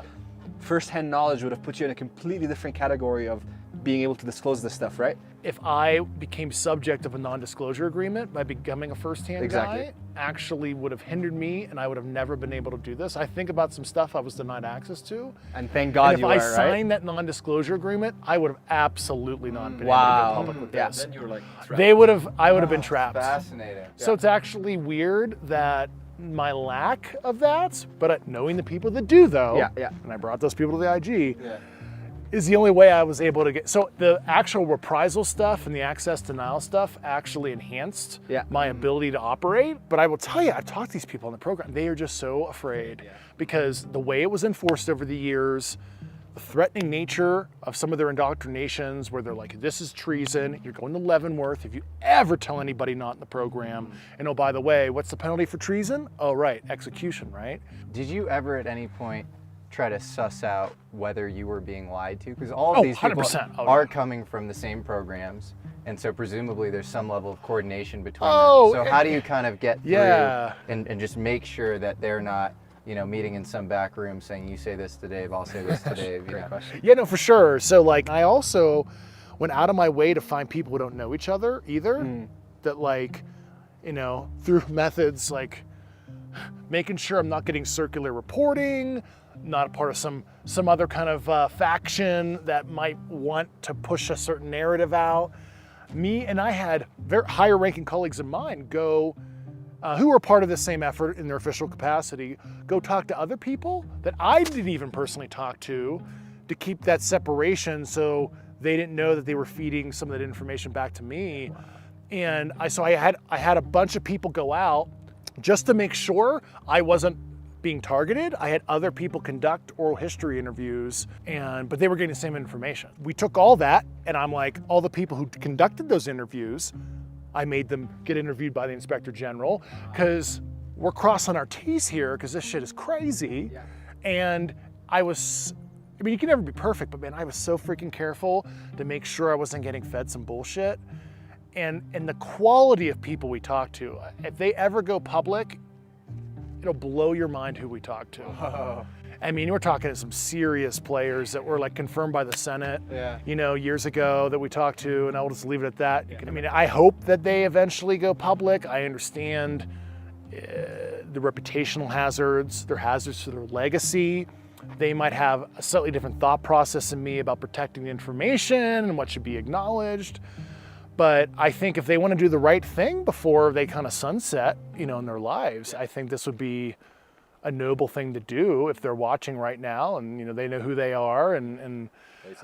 first-hand knowledge would have put you in a completely different category of being able to disclose this stuff, right? If I became subject of a non-disclosure agreement by becoming a first-hand guy, actually would have hindered me, and I would have never been able to do this. I think about some stuff I was denied access to. And thank God you were, right? If I signed that non-disclosure agreement, I would have absolutely not been able to go public with this. Then you were like, I would have been trapped. Fascinating. So it's actually weird that my lack of that, but knowing the people that do though, and I brought those people to the IG, is the only way I was able to get. So the actual reprisal stuff and the access denial stuff actually enhanced my ability to operate. But I will tell you, I've talked to these people in the program, they are just so afraid because the way it was enforced over the years, the threatening nature of some of their indoctrinations where they're like, this is treason, you're going to Leavenworth if you ever tell anybody not in the program. And oh, by the way, what's the penalty for treason? Oh, right, execution, right? Did you ever at any point try to suss out whether you were being lied to? Because all of these people are coming from the same programs, and so presumably there's some level of coordination between them. So how do you kind of get through and just make sure that they're not meeting in some back room saying, you say this to Dave, I'll say this to Dave. Yeah, no, for sure. So I also went out of my way to find people who don't know each other either, that through methods like making sure I'm not getting circular reporting, not a part of some other kind of faction that might want to push a certain narrative out. I had very higher ranking colleagues of mine go who were part of the same effort in their official capacity, go talk to other people that I didn't even personally talk to keep that separation so they didn't know that they were feeding some of that information back to me. And I had a bunch of people go out just to make sure I wasn't being targeted. I had other people conduct oral history interviews, but they were getting the same information. We took all that, and I'm like, all the people who conducted those interviews, I made them get interviewed by the Inspector General, because we're crossing our T's here, because this shit is crazy. And you can never be perfect, but man, I was so freaking careful to make sure I wasn't getting fed some bullshit. And the quality of people we talk to, if they ever go public, it'll blow your mind who we talk to. I mean, we're talking to some serious players that were like confirmed by the Senate, years ago that we talked to, and I'll just leave it at that. I mean, I hope that they eventually go public. I understand the reputational hazards, their hazards to their legacy. They might have a slightly different thought process than me about protecting the information and what should be acknowledged. But I think if they want to do the right thing before they kind of sunset, in their lives, I think this would be a noble thing to do if they're watching right now and, they know who they are and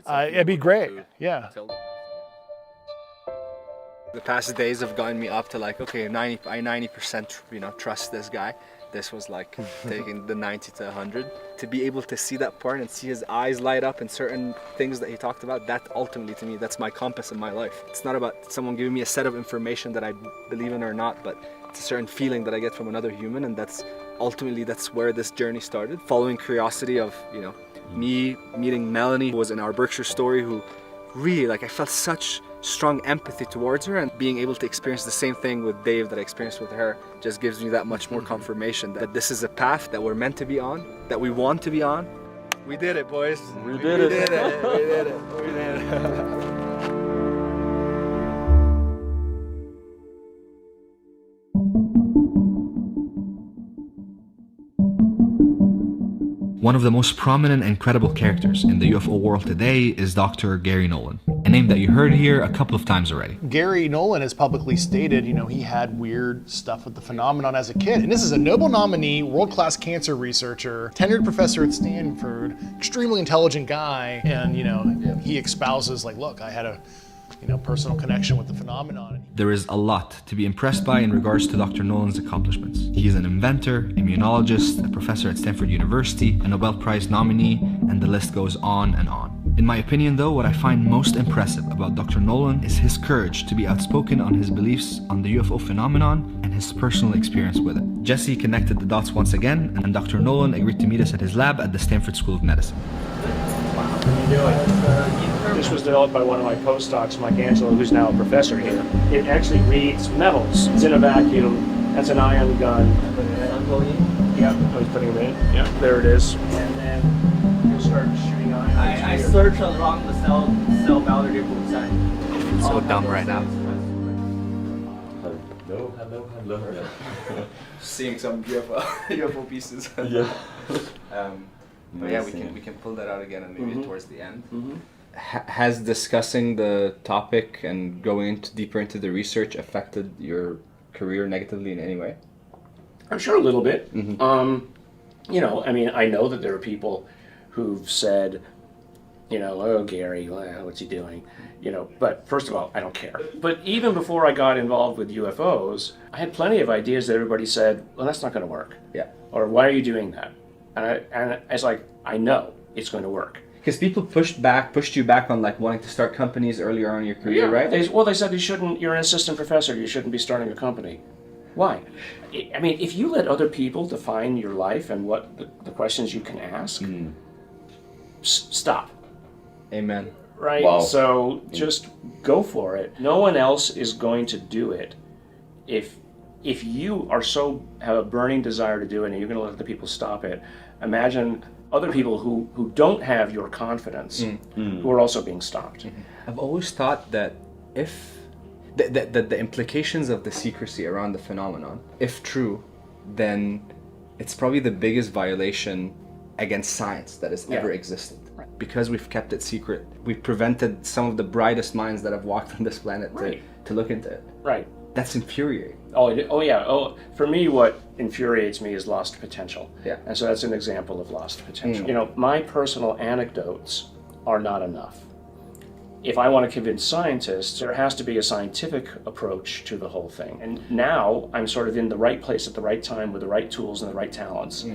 it'd be great. Yeah. The past days have gotten me up to like, okay, 90%, trust this guy. This was like taking the 90 to 100. To be able to see that part and see his eyes light up in certain things that he talked about, that ultimately to me, that's my compass in my life. It's not about someone giving me a set of information that I believe in or not, but it's a certain feeling that I get from another human, and that's where this journey started. Following curiosity of, me meeting Melanie, who was in our Berkshire story, who really, I felt such strong empathy towards her, and being able to experience the same thing with Dave that I experienced with her just gives me that much more confirmation that this is a path that we're meant to be on, that we want to be on. We did it, boys. We did it. One of the most prominent and credible characters in the UFO world today is Dr. Gary Nolan, a name that you heard here a couple of times already. Gary Nolan has publicly stated, he had weird stuff with the phenomenon as a kid. And this is a Nobel nominee, world-class cancer researcher, tenured professor at Stanford, extremely intelligent guy. And, he espouses look, I had a personal connection with the phenomenon. There is a lot to be impressed by in regards to Dr. Nolan's accomplishments. He is an inventor, immunologist, a professor at Stanford University, a Nobel Prize nominee, and the list goes on and on. In my opinion though, what I find most impressive about Dr. Nolan is his courage to be outspoken on his beliefs on the UFO phenomenon and his personal experience with it. Jesse connected the dots once again, and Dr. Nolan agreed to meet us at his lab at the Stanford School of Medicine. This was developed by one of my postdocs, Mike Angelo, who's now a professor here. It actually reads metals. It's in a vacuum. That's an ion gun. Yeah, I was putting them in. Yeah, there it is. And then you start shooting ions. I searched along the cell boundary inside. I'm so dumb right now. Hello. Seeing some UFO pieces. Yeah. But yeah, we can pull that out again and maybe towards the end. Has discussing the topic and going deeper into the research affected your career negatively in any way? I'm sure a little bit. I know that there are people who've said, oh, Gary, what's he doing? But first of all, I don't care. But even before I got involved with UFOs, I had plenty of ideas that everybody said, well, that's not going to work. Yeah. Or why are you doing that? And it's like, I know it's going to work. Because people pushed you back on wanting to start companies earlier on in your career, right? They said you're an assistant professor, you shouldn't be starting a company. Why? I mean, if you let other people define your life and what the questions you can ask, stop. Amen. Right? Wow. So just go for it. No one else is going to do it. If you have a burning desire to do it and you're going to let the people stop it, imagine other people who don't have your confidence, who are also being stopped. I've always thought that if the implications of the secrecy around the phenomenon, if true, then it's probably the biggest violation against science that has ever existed. Right. Because we've kept it secret, we've prevented some of the brightest minds that have walked on this planet to look into it. Right. That's infuriating. For me, what infuriates me is lost potential. Yeah. And so that's an example of lost potential. My personal anecdotes are not enough. if I want to convince scientists, there has to be a scientific approach to the whole thing. And now I'm sort of in the right place at the right time with the right tools and the right talents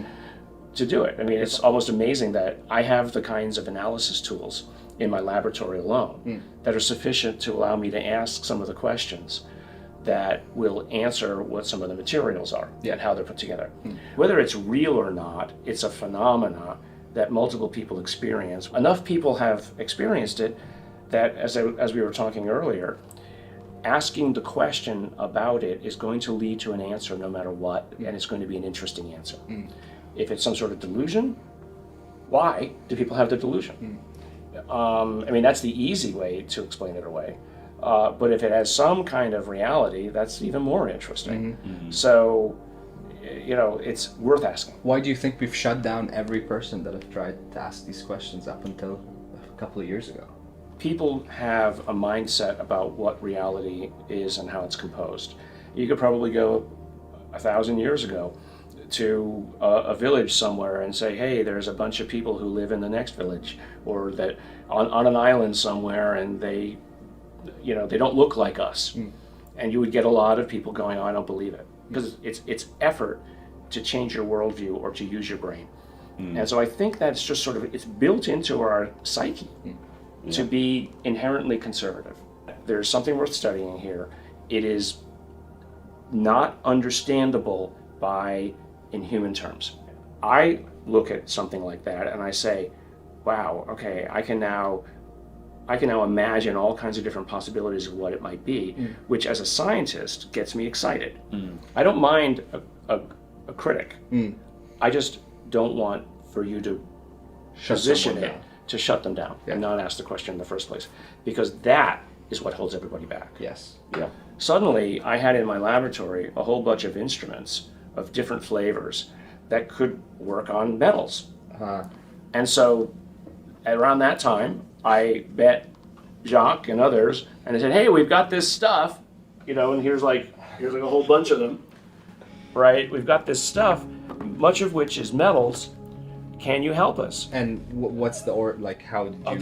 to do it. I mean, it's almost amazing that I have the kinds of analysis tools in my laboratory alone that are sufficient to allow me to ask some of the questions that will answer what some of the materials are and how they're put together. Whether it's real or not, it's a phenomena that multiple people experience. Enough people have experienced it that, as we were talking earlier, asking the question about it is going to lead to an answer no matter what, and it's going to be an interesting answer. If it's some sort of delusion, why do people have the delusion? I mean, that's the easy way to explain it away. But if it has some kind of reality, that's even more interesting. So, you know, it's worth asking. Why do you think we've shut down every person that have tried to ask these questions up until a couple of years ago? People have a mindset about what reality is and how it's composed. You could probably go 1,000 years ago to a village somewhere and say, hey, there's a bunch of people who live in the next village, or that on an island somewhere, and they, you know, they don't look like us. And you would get a lot of people going, oh, I don't believe it. Because it's effort to change your worldview or to use your brain. And so I think that's just sort of, it's built into our psyche to be inherently conservative. There's something worth studying here. It is not understandable in human terms. I look at something like that and I say, wow, okay, I can now imagine all kinds of different possibilities of what it might be, which as a scientist gets me excited. I don't mind a critic. I just don't want for you to position it to shut them down and not ask the question in the first place, because that is what holds everybody back. Yes. Yeah. Suddenly, I had in my laboratory a whole bunch of instruments of different flavors that could work on metals. And so around that time, I bet Jacques and others, and I said, hey, we've got this stuff, you know, and here's like a whole bunch of them, right? We've got this stuff, much of which is metals. Can you help us? And what's the how did you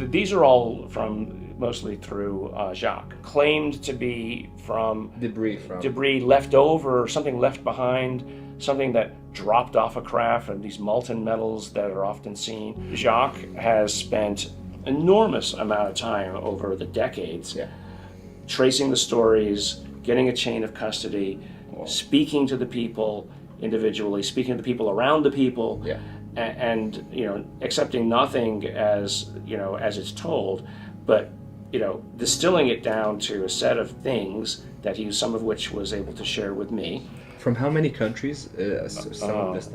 these are all from mostly through Jacques, claimed to be from debris left over, something left behind, something that dropped off a craft, and these molten metals that are often seen. Jacques has spent enormous amount of time over the decades tracing the stories, getting a chain of custody, speaking to the people individually, speaking to the people around the people, and you know, accepting nothing as, you know, as it's told, but, you know, distilling it down to a set of things that some of which was able to share with me. From how many countries some of this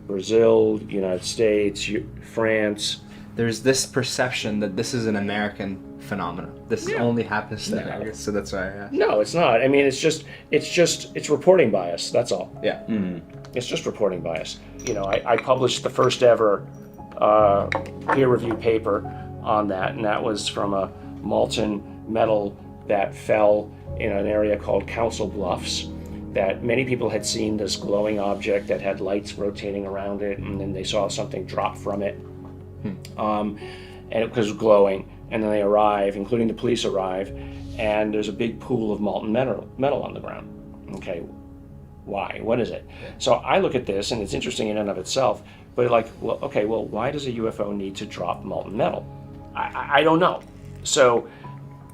Brazil, United States, France. There's this perception that this is an American phenomenon. This only happens to Americans, so that's why I asked. No, it's not. I mean, it's reporting bias. That's all. Yeah. It's just reporting bias. You know, I published the first ever peer-reviewed paper on that, and that was from a molten metal that fell in an area called Council Bluffs, that many people had seen this glowing object that had lights rotating around it, and then they saw something drop from it. And it was glowing, and then they arrive, including the police arrive, and there's a big pool of molten metal on the ground. Okay, why? What is it? So I look at this, and it's interesting in and of itself, but like, well, okay, well, why does a UFO need to drop molten metal? I don't know. So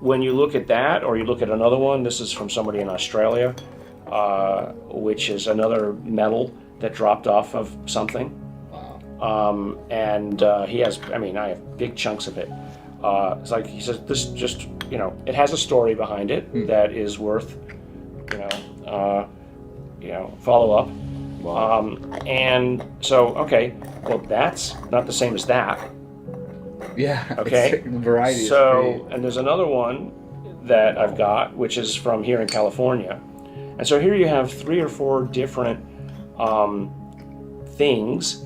when you look at that, or you look at another one, this is from somebody in Australia, which is another metal that dropped off of something. And he has, I mean, I have big chunks of it. It's like, he says, this just, you know, it has a story behind it that is worth, follow up. And so, okay, well, that's not the same as that. Yeah. Okay. Variety. So, and there's another one that I've got, which is from here in California. And so here you have 3 or 4 different things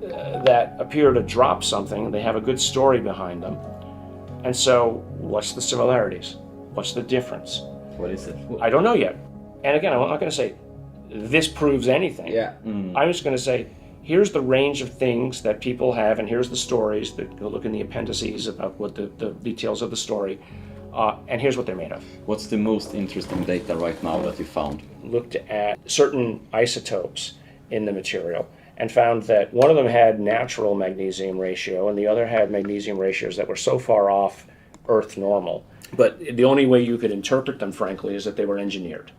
that appear to drop something. They have a good story behind them. And so what's the similarities? What's the difference? What is it? I don't know yet. And again, I'm not going to say this proves anything. Yeah. I'm just going to say, here's the range of things that people have, and here's the stories that go look in the appendices about what the details of the story, and here's what they're made of. What's the most interesting data right now that you found? Looked at certain isotopes in the material and found that one of them had natural magnesium ratio and the other had magnesium ratios that were so far off Earth normal. But the only way you could interpret them, frankly, is that they were engineered.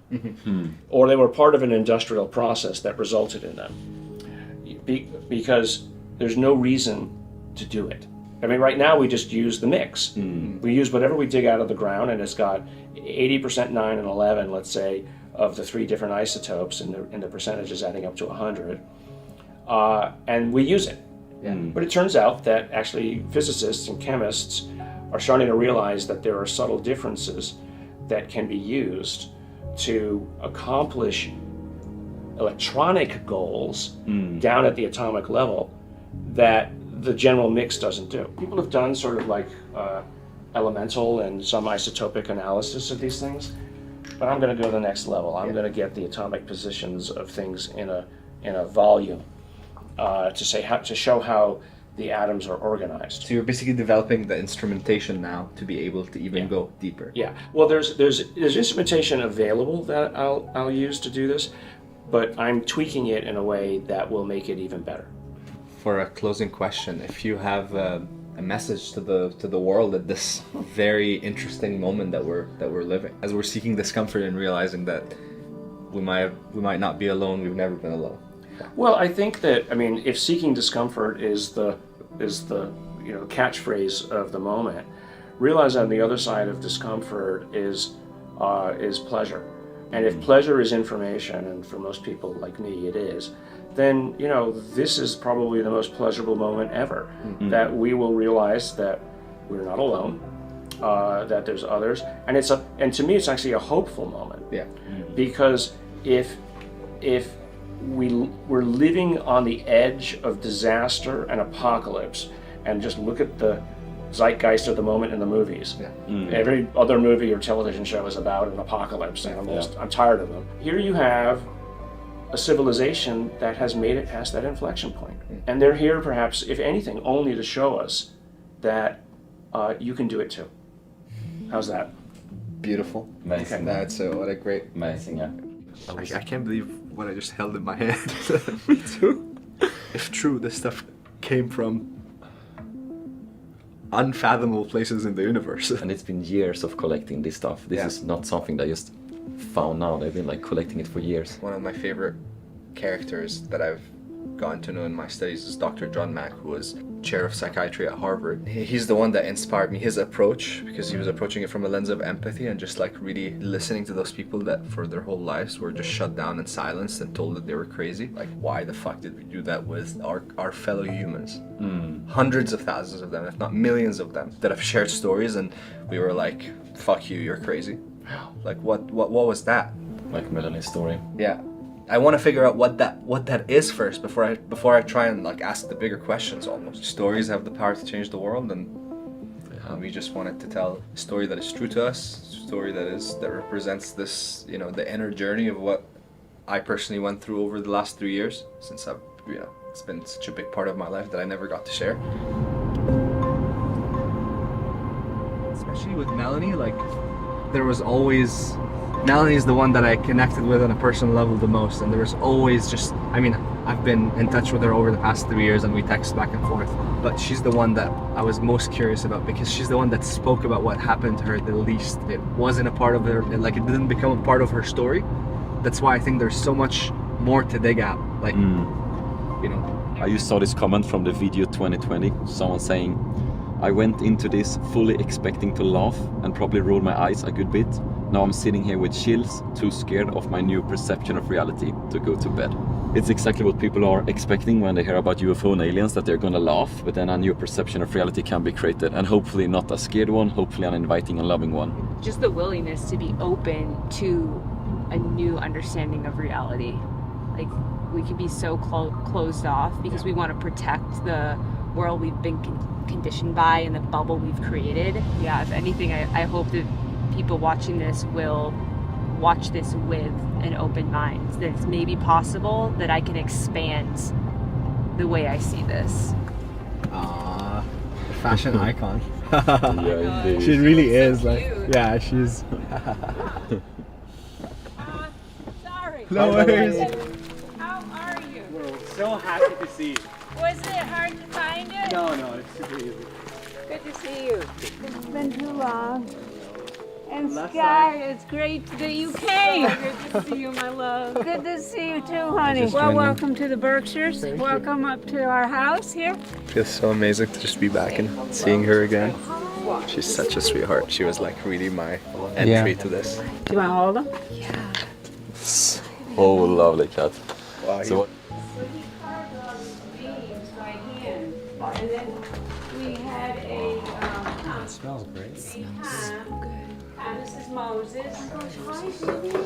Or they were part of an industrial process that resulted in them. Because there's no reason to do it. I mean, right now we just use the mix. We use whatever we dig out of the ground, and it's got 80%, 9, and 11, let's say, of the 3 different isotopes, and the percentages adding up to 100. And we use it. But it turns out that actually physicists and chemists are starting to realize that there are subtle differences that can be used to accomplish electronic goals down at the atomic level that the general mix doesn't do. People have done sort of like elemental and some isotopic analysis of these things, but I'm going to go to the next level. I'm going to get the atomic positions of things in a volume to show how the atoms are organized. So you're basically developing the instrumentation now to be able to even go deeper. Yeah. Well, there's instrumentation available that I'll use to do this, but I'm tweaking it in a way that will make it even better. For a closing question, if you have a message to the world at this very interesting moment that we're living, as we're seeking discomfort and realizing that we might not be alone, we've never been alone. Well, I think that, I mean, if seeking discomfort is the catchphrase of the moment, realize on the other side of discomfort is pleasure. And if pleasure is information, and for most people like me it is, then this is probably the most pleasurable moment ever. That we will realize that we're not alone, that there's others, and to me it's actually a hopeful moment. Yeah. Because if we're living on the edge of disaster and apocalypse, and just look at the zeitgeist of the moment in the movies. Every other movie or television show is about an apocalypse, and I'm tired of them. Here you have a civilization that has made it past that inflection point. And they're here, perhaps, if anything, only to show us that you can do it too. How's that? Beautiful. Amazing. That's what a great... Amazing, yeah. I can't believe what I just held in my hand. Me too. If true, this stuff came from unfathomable places in the universe. And it's been years of collecting this stuff. This is not something that I just found now. They've been like collecting it for years. One of my favorite characters that I've gotten to know in my studies is Dr. John Mack, who was chair of psychiatry at Harvard. He's the one that inspired me, his approach, because he was approaching it from a lens of empathy and just like really listening to those people that for their whole lives were just shut down and silenced and told that they were crazy. Like, why the fuck did we do that with our fellow humans? Hundreds of thousands of them, if not millions of them, that have shared stories, and we were like, fuck you, you're crazy. Like, what was that? Like Melanie's story. Yeah. I want to figure out what that is first before I try and like ask the bigger questions. Almost stories have the power to change the world, and we just wanted to tell a story that is true to us, a story that represents this, the inner journey of what I personally went through over the last 3 years, since I've it's been such a big part of my life that I never got to share. Especially with Melanie, like there was always. Melanie is the one that I connected with on a personal level the most, and there was always just, I've been in touch with her over the past 3 years and we text back and forth, but she's the one that I was most curious about because she's the one that spoke about what happened to her the least. It wasn't a part of her, like it didn't become a part of her story. That's why I think there's so much more to dig at, like, I just saw this comment from the video 2020, someone saying, I went into this fully expecting to laugh and probably roll my eyes a good bit. Now I'm sitting here with chills, too scared of my new perception of reality to go to bed. It's exactly what people are expecting when they hear about UFO and aliens, that they're gonna laugh, but then a new perception of reality can be created, and hopefully not a scared one, hopefully an inviting and loving one. Just the willingness to be open to a new understanding of reality. Like, we could be so closed off because we want to protect the world we've been conditioned by and the bubble we've created. Yeah, if anything, I hope that people watching this will watch this with an open mind, that it's maybe possible that I can expand the way I see this. Fashion icon. Yeah, indeed. She really So is. Like, cute. yeah, she's. Sorry. No worries. How are you? We're so happy to see you. Was it hard to find it? No, it's super easy. Good to see you. It's been too long. And Left Sky, it's great that you came. Good to see you, my love. Good to see you too, honey. Just Well, joined them. welcome to the Berkshires. Welcome up to our house here. Feels so amazing to just be back and seeing her again. She's such a sweetheart. She was like really my entry to this. Do you want to hold them? Oh, lovely cat. Wow, So what? And then we had a It smells great. this is Moses.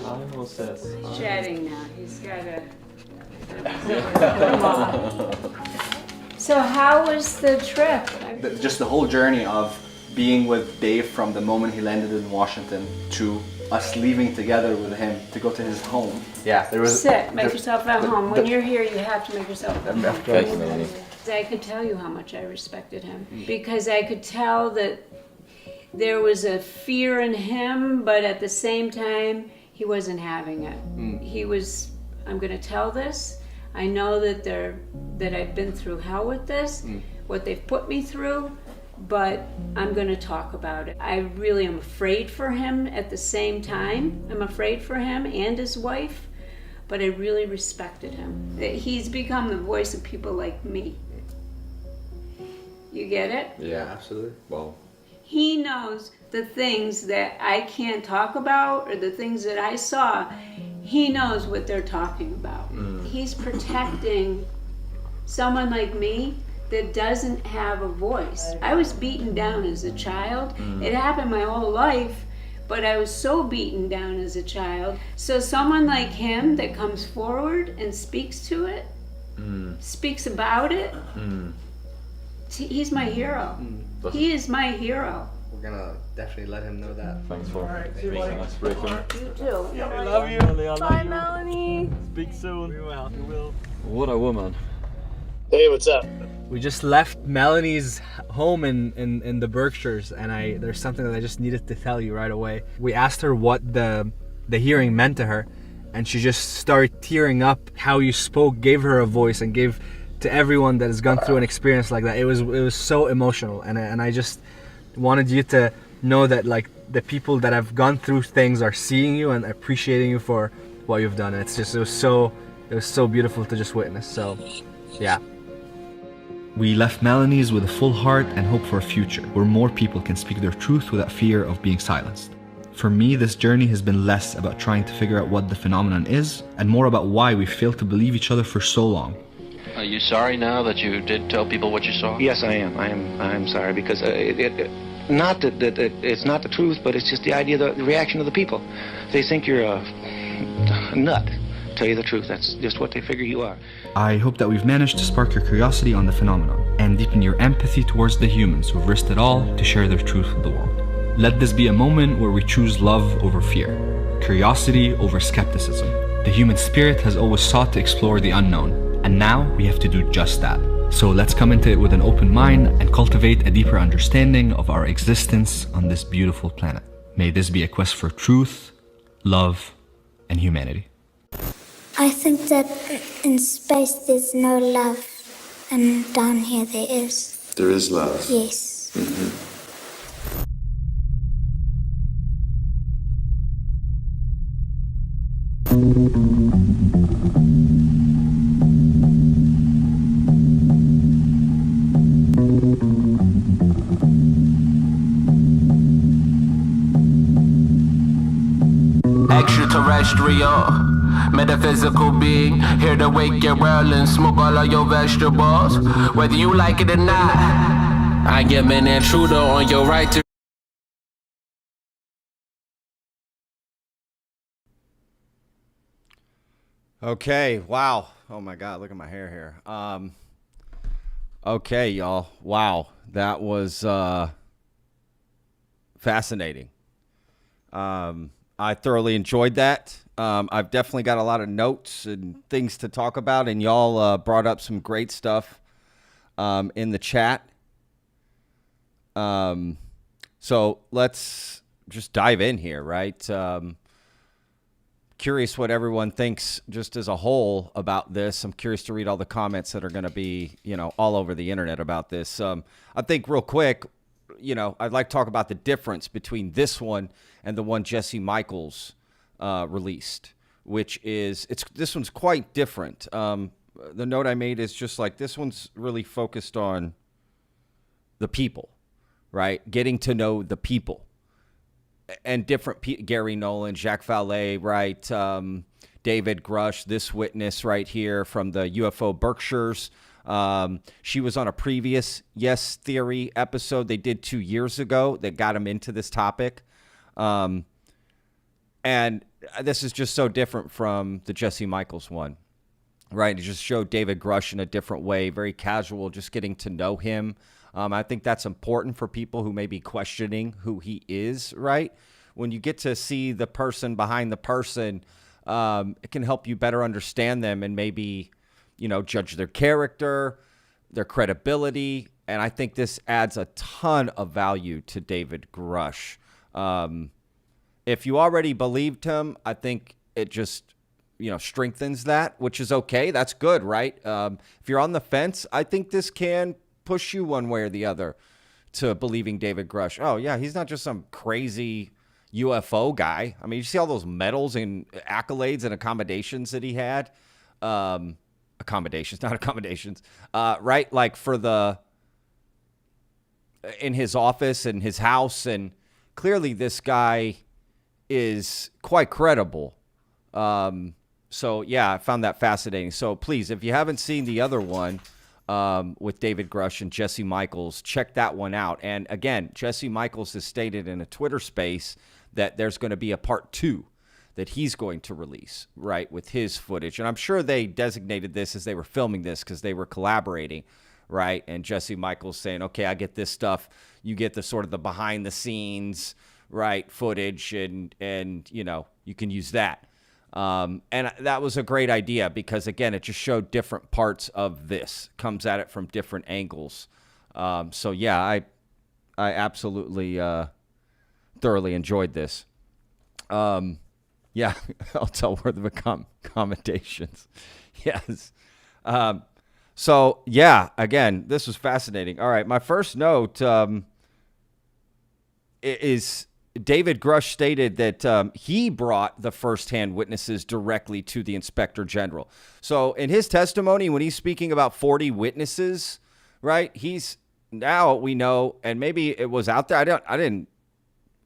Hi, Moses. He's shedding now. He's got a. So how was the trip? Just the whole journey of being with Dave from the moment he landed in Washington to us leaving together with him to go to his home. Yeah, there was. Sit, make yourself at home. When you're here, you have to make yourself at home. Thank you, Melanie. I could tell you how much I respected him because I could tell that there was a fear in him, but at the same time, he wasn't having it. He was, I'm going to tell this. I know that I've been through hell with this, what they've put me through, but I'm going to talk about it. I really am afraid for him at the same time. I'm afraid for him and his wife, but I really respected him. He's become the voice of people like me. You get it? Yeah, absolutely. Wow. He knows the things that I can't talk about or the things that I saw. He knows what they're talking about. He's protecting someone like me that doesn't have a voice. I was beaten down as a child. It happened my whole life, but I was so beaten down as a child. So someone like him that comes forward and speaks to it, speaks about it, he's my hero. He is my hero. We're gonna definitely let him know that. Thanks for being an inspiration. You too. I love you. Bye, Melanie. Speak soon. We will. We will. What a woman. Hey, what's up? We just left Melanie's home in the Berkshires, and there's something that I just needed to tell you right away. We asked her what the hearing meant to her, and she just started tearing up. How you spoke gave her a voice and gave to everyone that has gone through an experience like that. It was so emotional, and I just wanted you to know that like the people that have gone through things are seeing you and appreciating you for what you've done. It was so beautiful to just witness. So yeah. We left Melanie's with a full heart and hope for a future where more people can speak their truth without fear of being silenced. For me, this journey has been less about trying to figure out what the phenomenon is and more about why we failed to believe each other for so long. Are you sorry now that you did tell people what you saw? Yes, I am. I'm sorry because not that it's not the truth, but it's just the idea, the reaction of the people. They think you're a nut. Tell you the truth, that's just what they figure you are. I hope that we've managed to spark your curiosity on the phenomenon and deepen your empathy towards the humans who've risked it all to share their truth with the world. Let this be a moment where we choose love over fear, curiosity over skepticism. The human spirit has always sought to explore the unknown, and now we have to do just that. So let's come into it with an open mind and cultivate a deeper understanding of our existence on this beautiful planet. May this be a quest for truth, love, and humanity. I think that in space there's no love, and down here there is. There is love. Yes. Extraterrestrial, metaphysical being, here to wake your world and smoke all of your vegetables. Whether you like it or not, I am an intruder on your right to. Okay, wow. Oh my God, look at my hair here. Okay, y'all. Wow, that was fascinating. I thoroughly enjoyed that. I've definitely got a lot of notes and things to talk about, and y'all brought up some great stuff in the chat. So let's just dive in here, right? Curious what everyone thinks just as a whole about this. I'm curious to read all the comments that are going to be, all over the internet about this. I think real quick, I'd like to talk about the difference between this one and the one Jesse Michaels released, which is this one's quite different. The note I made is just like this one's really focused on the people, right? Getting to know the people. And different Gary Nolan, Jacques Vallée, right? David Grusch, this witness right here from the UFO Berkshires. She was on a previous Yes Theory episode they did 2 years ago that got him into this topic. And this is just so different from the Jesse Michaels one, right? It just showed David Grusch in a different way, very casual, just getting to know him. I think that's important for people who may be questioning who he is, right? When you get to see the person behind the person, it can help you better understand them and maybe, judge their character, their credibility. And I think this adds a ton of value to David Grusch. If you already believed him, I think it just, strengthens that, which is okay. That's good, right? If you're on the fence, I think this can push you one way or the other to believing David Grusch. Oh, yeah, he's not just some crazy UFO guy. I mean, you see all those medals and accolades and accommodations that he had. Accommodations, not accommodations. Right? Like in his office and his house. And clearly this guy is quite credible. So, yeah, I found that fascinating. So, please, if you haven't seen the other one, with David Grusch and Jesse Michaels, check that one out. And again, Jesse Michaels has stated in a Twitter space that there's going to be a part 2 that he's going to release, right, with his footage. And I'm sure they designated this as they were filming this because they were collaborating, right? And Jesse Michaels saying, okay, I get this stuff. You get the sort of the behind the scenes, right, footage, and you can use that. And that was a great idea because, again, it just showed different parts of this, comes at it from different angles. So, yeah, I absolutely thoroughly enjoyed this. Yeah, I'll tell where the commendations. Yes. So, yeah, again, this was fascinating. All right, my first note is David Grusch stated that he brought the firsthand witnesses directly to the Inspector General. So in his testimony, when he's speaking about 40 witnesses, right, now we know, and maybe it was out there.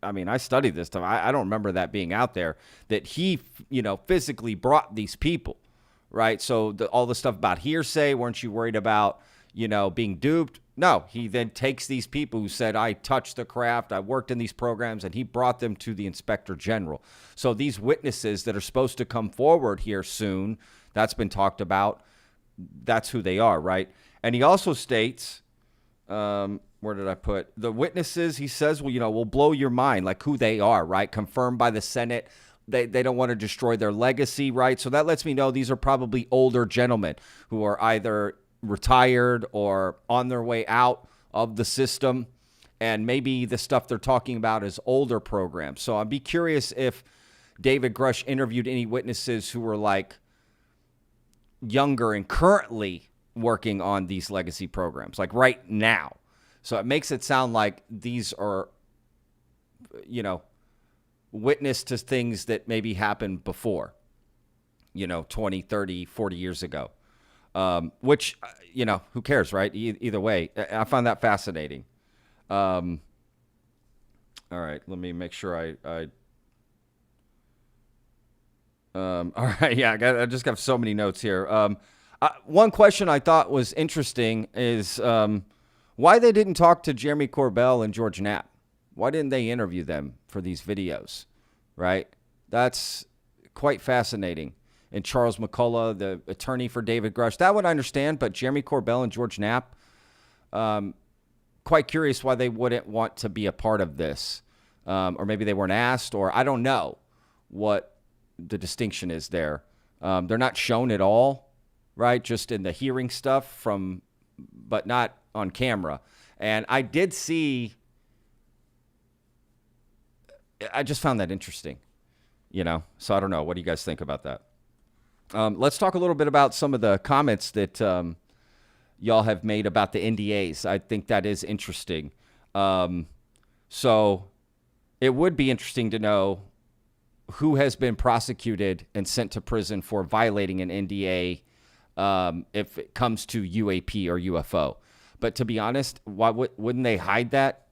I studied this stuff. I don't remember that being out there, that he, physically brought these people, right? So all the stuff about hearsay, weren't you worried about, being duped? No, he then takes these people who said, I touched the craft, I worked in these programs, and he brought them to the Inspector General. So these witnesses that are supposed to come forward here soon, that's been talked about, that's who they are, right? And he also states, where did I put? The witnesses, he says, will blow your mind, like who they are, right? Confirmed by the Senate. They don't want to destroy their legacy, right? So that lets me know these are probably older gentlemen who are either retired or on their way out of the system, and maybe the stuff they're talking about is older programs. So I'd be curious if David Grusch interviewed any witnesses who were like younger and currently working on these legacy programs, like right now. So it makes it sound like these are, witness to things that maybe happened before, 20, 30, 40 years ago. Which, who cares, right? Either way, I found that fascinating. All right, let me make sure all right, yeah, I just got so many notes here. One question I thought was interesting is why they didn't talk to Jeremy Corbell and George Knapp. Why didn't they interview them for these videos, right? That's quite fascinating. And Charles McCullough, the attorney for David Grusch. That one I understand, but Jeremy Corbell and George Knapp, quite curious why they wouldn't want to be a part of this. Or maybe they weren't asked, or I don't know. what the distinction is there. They're not shown at all, right? Just in the hearing stuff but not on camera. And I did see, I just found that interesting, so I don't know. What do you guys think about that? Let's talk a little bit about some of the comments that y'all have made about the NDAs. I think that is interesting. So it would be interesting to know who has been prosecuted and sent to prison for violating an NDA if it comes to UAP or UFO. But to be honest, why wouldn't they hide that?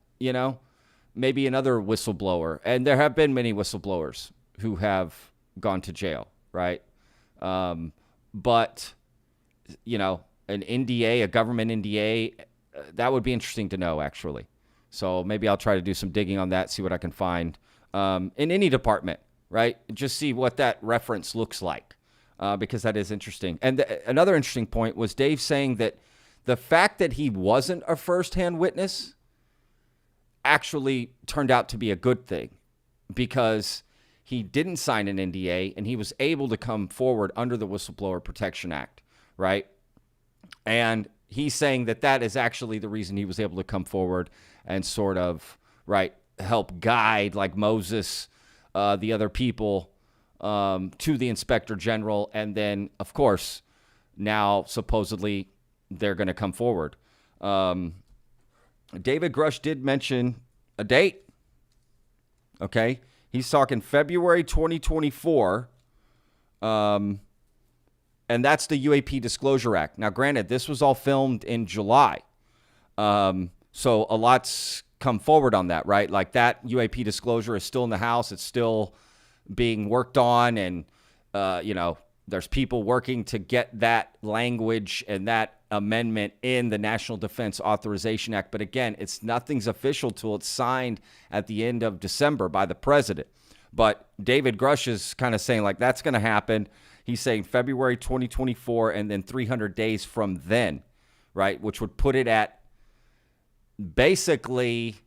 Maybe another whistleblower. And there have been many whistleblowers who have gone to jail, right? But, an NDA, a government NDA, that would be interesting to know, actually. So maybe I'll try to do some digging on that, see what I can find in any department, right? Just see what that reference looks like, because that is interesting. And another interesting point was Dave saying that the fact that he wasn't a firsthand witness actually turned out to be a good thing, because he didn't sign an NDA and he was able to come forward under the Whistleblower Protection Act, right? And he's saying that that is actually the reason he was able to come forward and sort of, right, help guide, like Moses, the other people to the Inspector General. And then, of course, now supposedly they're going to come forward. David Grusch did mention a date. Okay. He's talking February 2024. And that's the UAP Disclosure Act. Now, granted, this was all filmed in July. So a lot's come forward on that, right? Like that UAP disclosure is still in the House. It's still being worked on. And, there's people working to get that language and that amendment in the National Defense Authorization Act. But again, nothing's official till it's signed at the end of December by the president. But David Grusch is kind of saying like that's going to happen. He's saying February 2024 and then 300 days from then, right? Which would put it at basically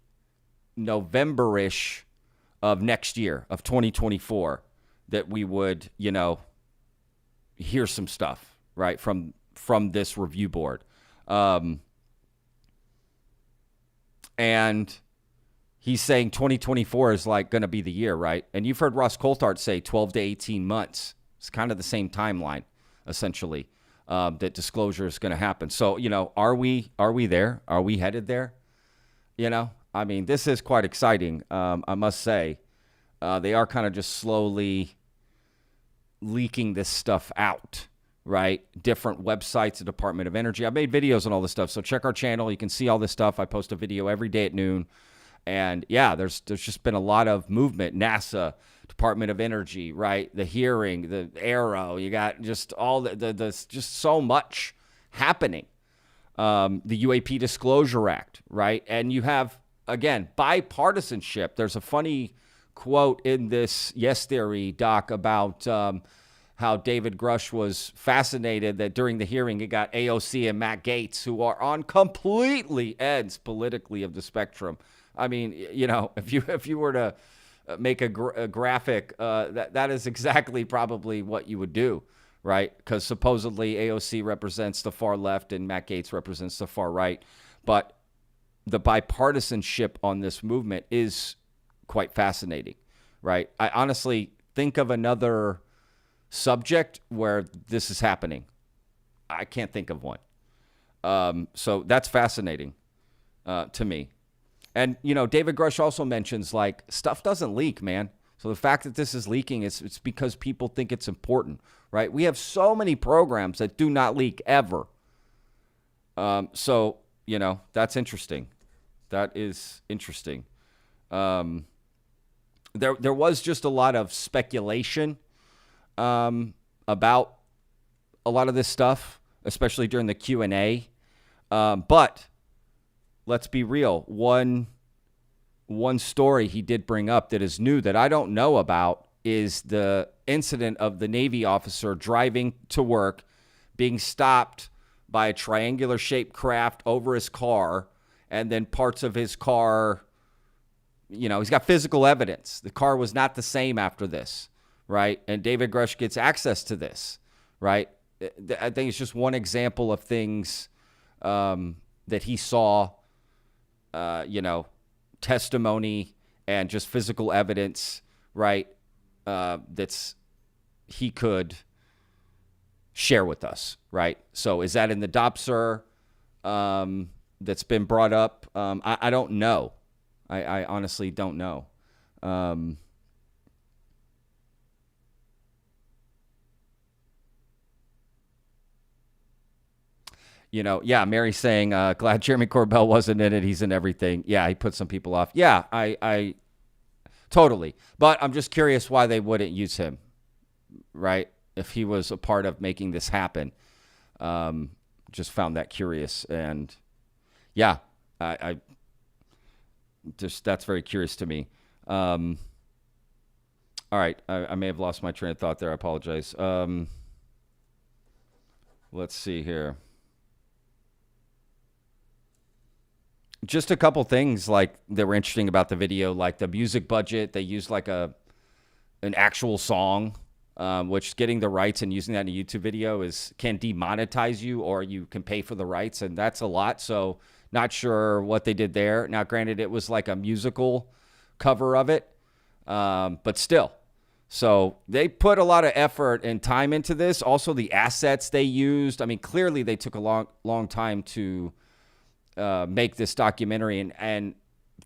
November-ish of next year, of 2024, that we would, hear some stuff, right, from this review board. And he's saying 2024 is like going to be the year, right? And you've heard Ross Coulthard say 12 to 18 months. It's kind of the same timeline, essentially, that disclosure is going to happen. So, are we there? Are we headed there? I mean, this is quite exciting, I must say. They are kind of just slowly leaking this stuff out, right? Different websites, the Department of Energy. I made videos on all this stuff, so check our channel. You can see all this stuff. I post a video every day at noon. And yeah, there's just been a lot of movement. NASA, Department of Energy, right? The hearing, the Arrow, you got just all the just so much happening. The UAP Disclosure Act, right? And you have, again, bipartisanship. There's a funny quote in this Yes Theory doc about how David Grusch was fascinated that during the hearing, it got AOC and Matt Gaetz, who are on completely ends politically of the spectrum. I mean, if you were to make a graphic, that is exactly probably what you would do, right? Because supposedly AOC represents the far left and Matt Gaetz represents the far right. But the bipartisanship on this movement is quite fascinating, right? I honestly think of another subject where this is happening. I can't think of one. So that's fascinating to me. And, David Grusch also mentions, like, stuff doesn't leak, man. So the fact that this is leaking, it's because people think it's important, right? We have so many programs that do not leak ever. So, that's interesting. That is interesting. There was just a lot of speculation about a lot of this stuff, especially during the Q&A. But let's be real. One story he did bring up that is new that I don't know about is the incident of the Navy officer driving to work, being stopped by a triangular-shaped craft over his car, and then parts of his car, he's got physical evidence. The car was not the same after this. right? And David Grusch gets access to this, right? I think it's just one example of things that he saw, testimony and just physical evidence, right? He could share with us, right? So is that in the Dopser that's been brought up? I don't know. I honestly don't know. Mary's saying, glad Jeremy Corbell wasn't in it. He's in everything. Yeah, he put some people off. Yeah, I totally. But I'm just curious why they wouldn't use him, right? If he was a part of making this happen. Just found that curious. And yeah, I just, that's very curious to me. All right, I may have lost my train of thought there. I apologize. Let's see here. Just a couple things like that were interesting about the video, like the music budget. They used like an actual song, which getting the rights and using that in a YouTube video can demonetize you, or you can pay for the rights, and that's a lot. So not sure what they did there. Now, granted, it was like a musical cover of it, but still. So they put a lot of effort and time into this. Also, the assets they used. I mean, clearly they took a long time to make this documentary, and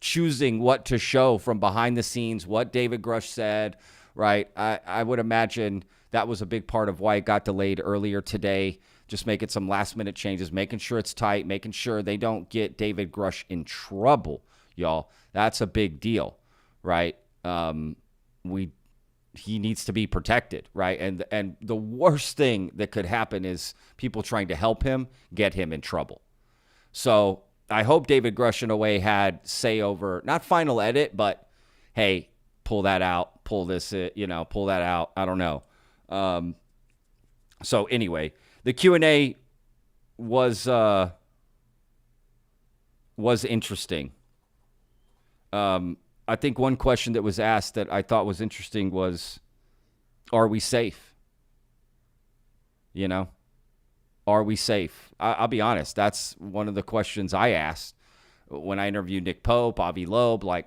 choosing what to show from behind the scenes, what David Grusch said, right? I would imagine that was a big part of why it got delayed earlier today. Just making some last minute changes, making sure it's tight, making sure they don't get David Grusch in trouble, y'all. That's a big deal, right? He needs to be protected, right? And the worst thing that could happen is people trying to help him get him in trouble. So I hope David Grusch in a way had say over, not final edit, but hey, pull that out, pull this, pull that out. I don't know. So anyway, the Q&A was interesting. I think one question that was asked that I thought was interesting was, are we safe? Are we safe? I'll be honest. That's one of the questions I asked when I interviewed Nick Pope, Avi Loeb. Like,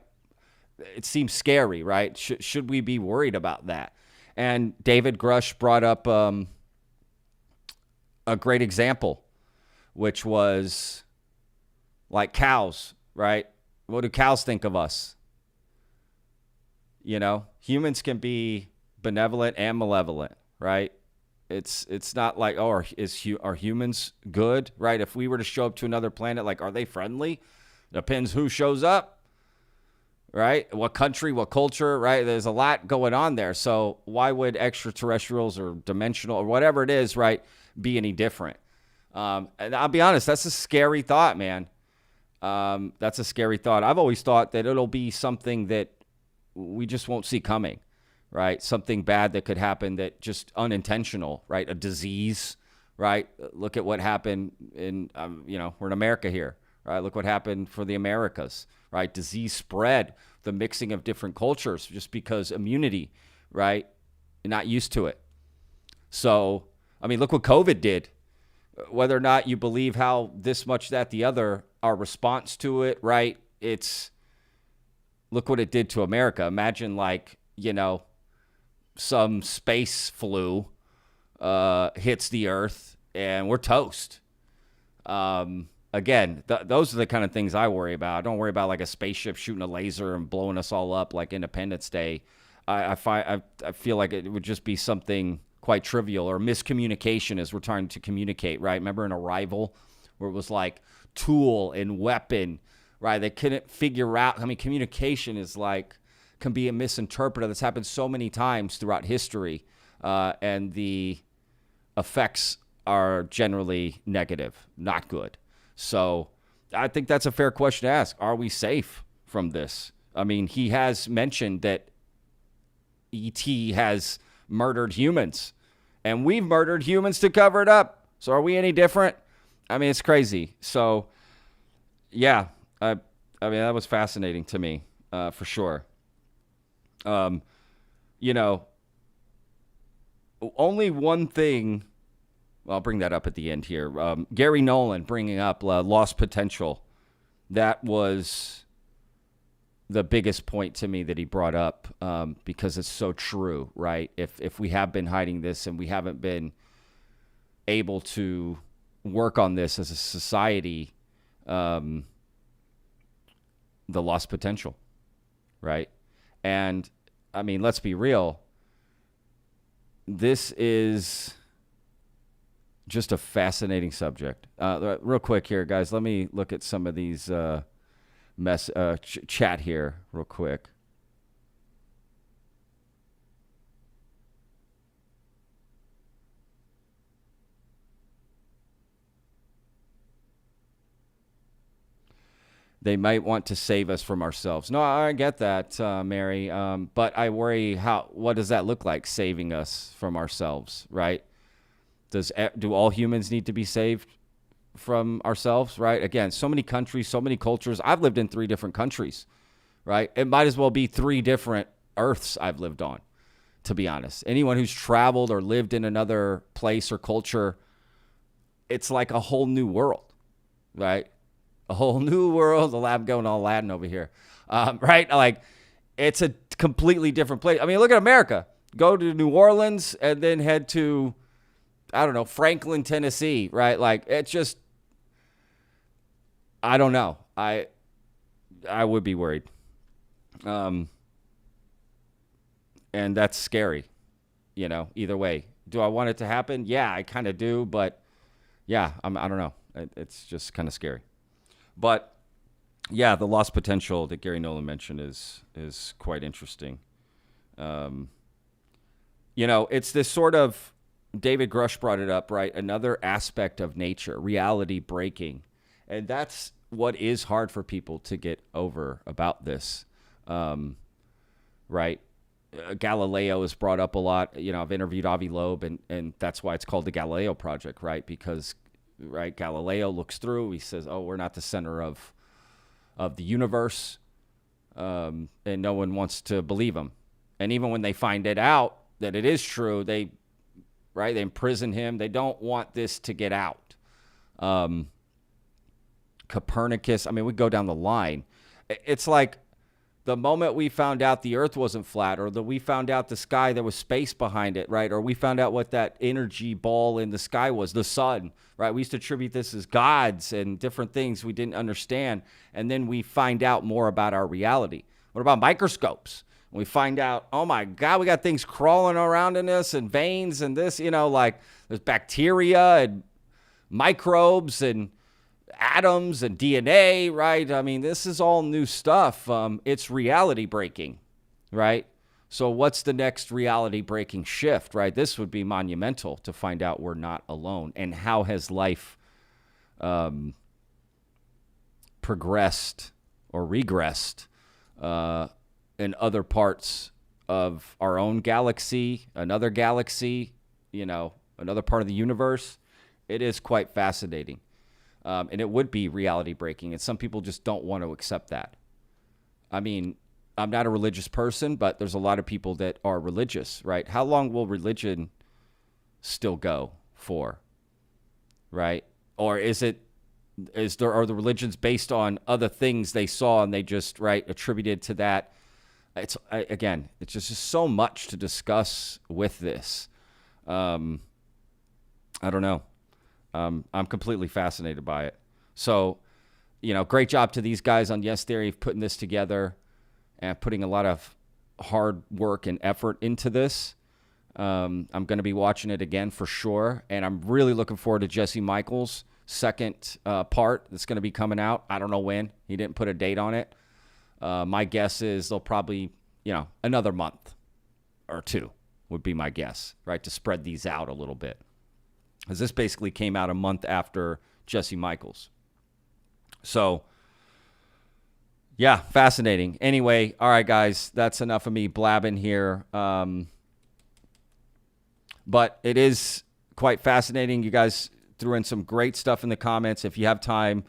it seems scary, right? Should we be worried about that? And David Grusch brought up a great example, which was like cows, right? What do cows think of us? Humans can be benevolent and malevolent, right? It's not like, oh, are humans good, right? If we were to show up to another planet, like, are they friendly? Depends who shows up, right? What country, what culture, right? There's a lot going on there. So why would extraterrestrials or dimensional or whatever it is, right, be any different? And I'll be honest, that's a scary thought, man. That's a scary thought. I've always thought that it'll be something that we just won't see coming. Right? Something bad that could happen that just unintentional, right? A disease, right? Look at what happened in, we're in America here, right? Look what happened for the Americas, right? Disease spread, the mixing of different cultures just because immunity, right? You're not used to it. So, look what COVID did. Whether or not you believe how this much, that, the other, our response to it, right? Look what it did to America. Imagine some space flu hits the earth and we're toast. Again, those are the kind of things I worry about. I don't worry about like a spaceship shooting a laser and blowing us all up like Independence Day. I feel like it would just be something quite trivial, or miscommunication as we're trying to communicate, right? Remember in Arrival where it was like tool and weapon, right? They couldn't figure out. Communication is can be a misinterpreted. That's happened so many times throughout history, and the effects are generally negative, not good. So I think that's a fair question to ask. Are we safe from this? He has mentioned that E.T. has murdered humans, and we've murdered humans to cover it up. So are we any different? It's crazy. So, yeah, that was fascinating to me, for sure. only one thing. I'll bring that up at the end here. Gary Nolan bringing up lost potential. That was the biggest point to me that he brought up, because it's so true, right? If we have been hiding this and we haven't been able to work on this as a society, the lost potential, right? And I mean, let's be real. This is just a fascinating subject. Real quick here, guys, let me look at some of these chat here real quick. They might want to save us from ourselves. No, I get that, Mary. But I worry, what does that look like, saving us from ourselves, right? Do all humans need to be saved from ourselves, right? Again, so many countries, so many cultures. I've lived in 3 different countries, right? It might as well be 3 different Earths I've lived on, to be honest. Anyone who's traveled or lived in another place or culture, it's like a whole new world, right? A whole new world. The lab going all Latin over here, right? Like, it's a completely different place. I mean, look at America. Go to New Orleans and then head to, I don't know, Franklin, Tennessee, right? Like, it's just, I don't know. I would be worried. And that's scary, either way. Do I want it to happen? Yeah, I kind of do, but yeah, I don't know. It's just kind of scary. But yeah, the lost potential that Gary Nolan mentioned is quite interesting. It's this sort of, David Grusch brought it up, right? Another aspect of nature, reality breaking. And that's what is hard for people to get over about this, right? Galileo is brought up a lot. I've interviewed Avi Loeb, and that's why it's called the Galileo Project, right? Because, right, Galileo looks through, he says, oh, we're not the center of the universe, and no one wants to believe him. And even when they find it out that it is true, they imprison him. They don't want this to get out. Copernicus, I mean, we go down the line. It's like the moment we found out the earth wasn't flat, or that we found out the sky, there was space behind it, right? Or we found out what that energy ball in the sky was, the sun, right? We used to attribute this as gods and different things we didn't understand. And then we find out more about our reality. What about microscopes? We find out, oh my God, we got things crawling around in this, and veins and this, like there's bacteria and microbes and atoms and DNA, right? I mean, this is all new stuff. It's reality breaking, right? So what's the next reality breaking shift, right? This would be monumental to find out we're not alone. And how has life progressed or regressed in other parts of our own galaxy, another galaxy, another part of the universe? It is quite fascinating. And it would be reality breaking. And some people just don't want to accept that. I mean, I'm not a religious person, but there's a lot of people that are religious, right? How long will religion still go for, right? Or are the religions based on other things they saw and they just, right, attributed to that? It's just so much to discuss with this. I don't know. I'm completely fascinated by it. So, great job to these guys on Yes Theory of putting this together and putting a lot of hard work and effort into this. I'm going to be watching it again for sure. And I'm really looking forward to Jesse Michaels' second part that's going to be coming out. I don't know when. He didn't put a date on it. My guess is they'll probably, another month or 2 would be my guess, right, to spread these out a little bit. Because this basically came out a month after Jesse Michaels. So, yeah, fascinating. Anyway, all right, guys, that's enough of me blabbing here. But it is quite fascinating. You guys threw in some great stuff in the comments. If you have time,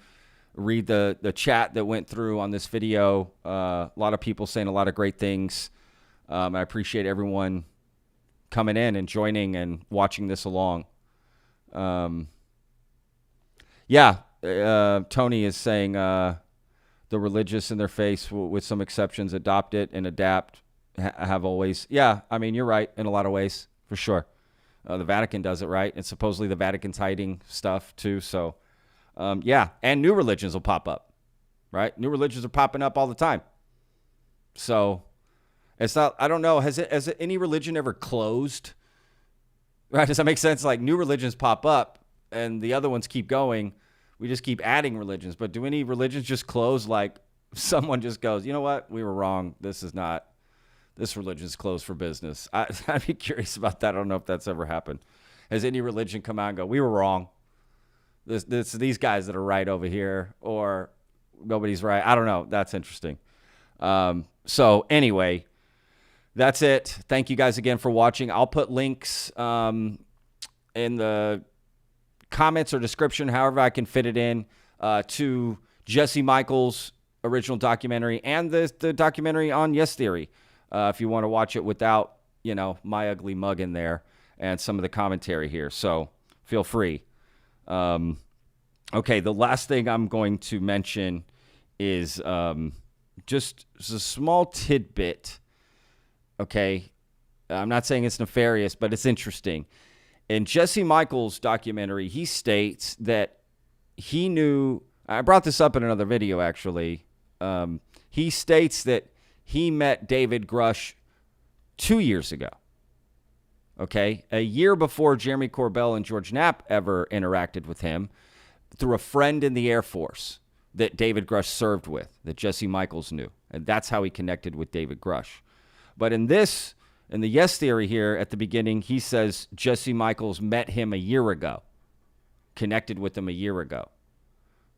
read the chat that went through on this video. A lot of people saying a lot of great things. I appreciate everyone coming in and joining and watching this along. Tony is saying the religious in their face, with some exceptions, adopt it and adapt, have always. Yeah, I mean, you're right in a lot of ways, for sure. The Vatican does it, right? And supposedly the Vatican's hiding stuff too. So, and new religions will pop up, right? New religions are popping up all the time. So it's not, I don't know, has any religion ever closed? Right? Does that make sense? Like, new religions pop up and the other ones keep going. We just keep adding religions. But do any religions just close? Like, someone just goes, you know what? We were wrong. This religion is closed for business. I'd be curious about that. I don't know if that's ever happened. Has any religion come out and go, we were wrong? These guys that are right over here, or nobody's right. I don't know. That's interesting. So anyway, that's it. Thank you guys again for watching. I'll put links in the comments or description, however I can fit it in, to Jesse Michaels' original documentary and the documentary on Yes Theory. If you want to watch it without, my ugly mug in there and some of the commentary here. So feel free. Okay, the last thing I'm going to mention is just a small tidbit. Okay, I'm not saying it's nefarious, but it's interesting. In Jesse Michaels' documentary, he states that he knew, I brought this up in another video actually, he states that he met David Grusch 2 years ago. Okay, a year before Jeremy Corbell and George Knapp ever interacted with him, through a friend in the Air Force that David Grusch served with, that Jesse Michaels knew. And that's how he connected with David Grusch. But in the Yes Theory here at the beginning, he says Jesse Michaels met him a year ago, connected with him a year ago.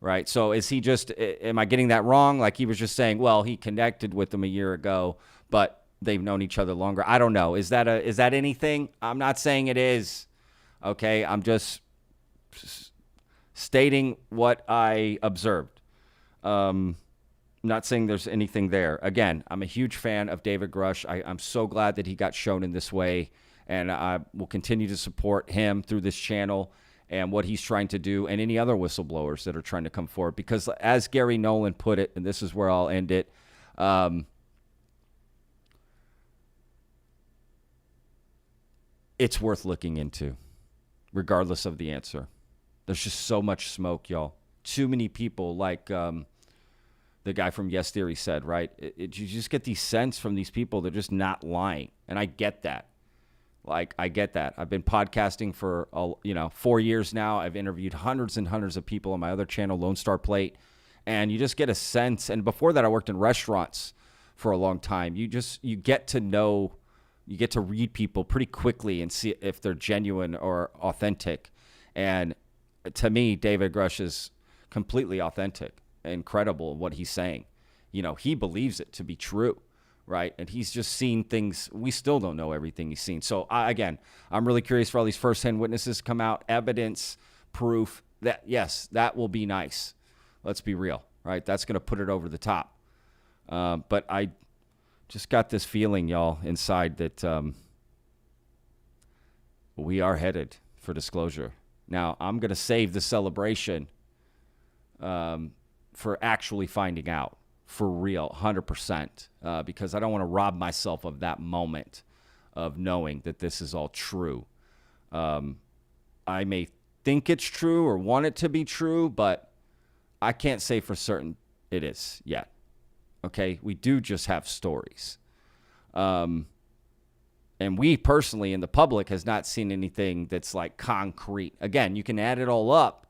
Right? So am I getting that wrong? Like, he was just saying, well, he connected with them a year ago, but they've known each other longer. I don't know. Is that anything? I'm not saying it is. Okay? I'm just stating what I observed. Not saying there's anything there. Again, I'm a huge fan of David Grusch. I'm so glad that he got shown in this way, and I will continue to support him through this channel and what he's trying to do, and any other whistleblowers that are trying to come forward. Because as Gary Nolan put it, and this is where I'll end it, it's worth looking into, regardless of the answer. There's just so much smoke, y'all. Too many people, like the guy from Yes Theory said, right? You just get these sense from these people, they're just not lying. And I get that. I get that. I've been podcasting for 4 years now. I've interviewed hundreds and hundreds of people on my other channel, Lone Star Plate, and you just get a sense. And before that, I worked in restaurants for a long time. You get to know, you get to read people pretty quickly and see if they're genuine or authentic. And to me, David Grusch is completely authentic, incredible what he's saying. He believes it to be true. Right? And he's just seen things. We still don't know everything he's seen. So I'm really curious for all these firsthand witnesses to come out, evidence, proof that, yes, that will be nice. Let's be real, right? That's going to put it over the top. But I just got this feeling, y'all, inside that we are headed for disclosure. Now, I'm going to save the celebration for actually finding out. For real, 100%, because I don't want to rob myself of that moment of knowing that this is all true. I may think it's true or want it to be true, but I can't say for certain it is yet. Okay? We do just have stories. And we personally, in the public, has not seen anything that's like concrete. Again, you can add it all up,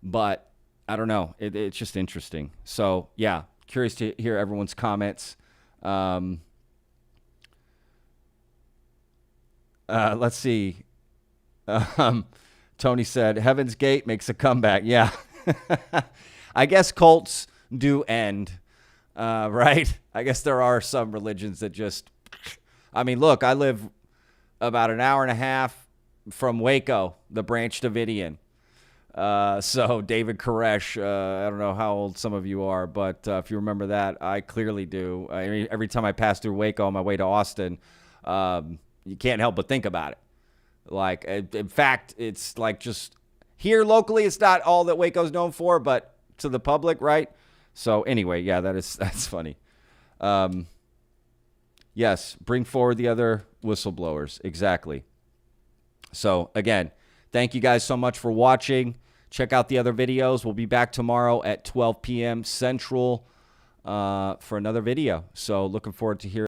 but I don't know. It's just interesting. So, yeah. Curious to hear everyone's comments. Let's see. Tony said, Heaven's Gate makes a comeback. Yeah. I guess cults do end, right? I guess there are some religions that just, look, I live about an hour and a half from Waco, the Branch Davidian. So David Koresh, I don't know how old some of you are, but if you remember that, I clearly do. Every time I pass through Waco on my way to Austin, You can't help but think about it. Like, in fact, it's like just here locally, it's not all that Waco's known for, but to the public, right? So anyway, yeah, that's funny. Yes, bring forward the other whistleblowers. Exactly. So again, thank you guys so much for watching. Check out the other videos. We'll be back tomorrow at 12 p.m. Central for another video. So looking forward to hearing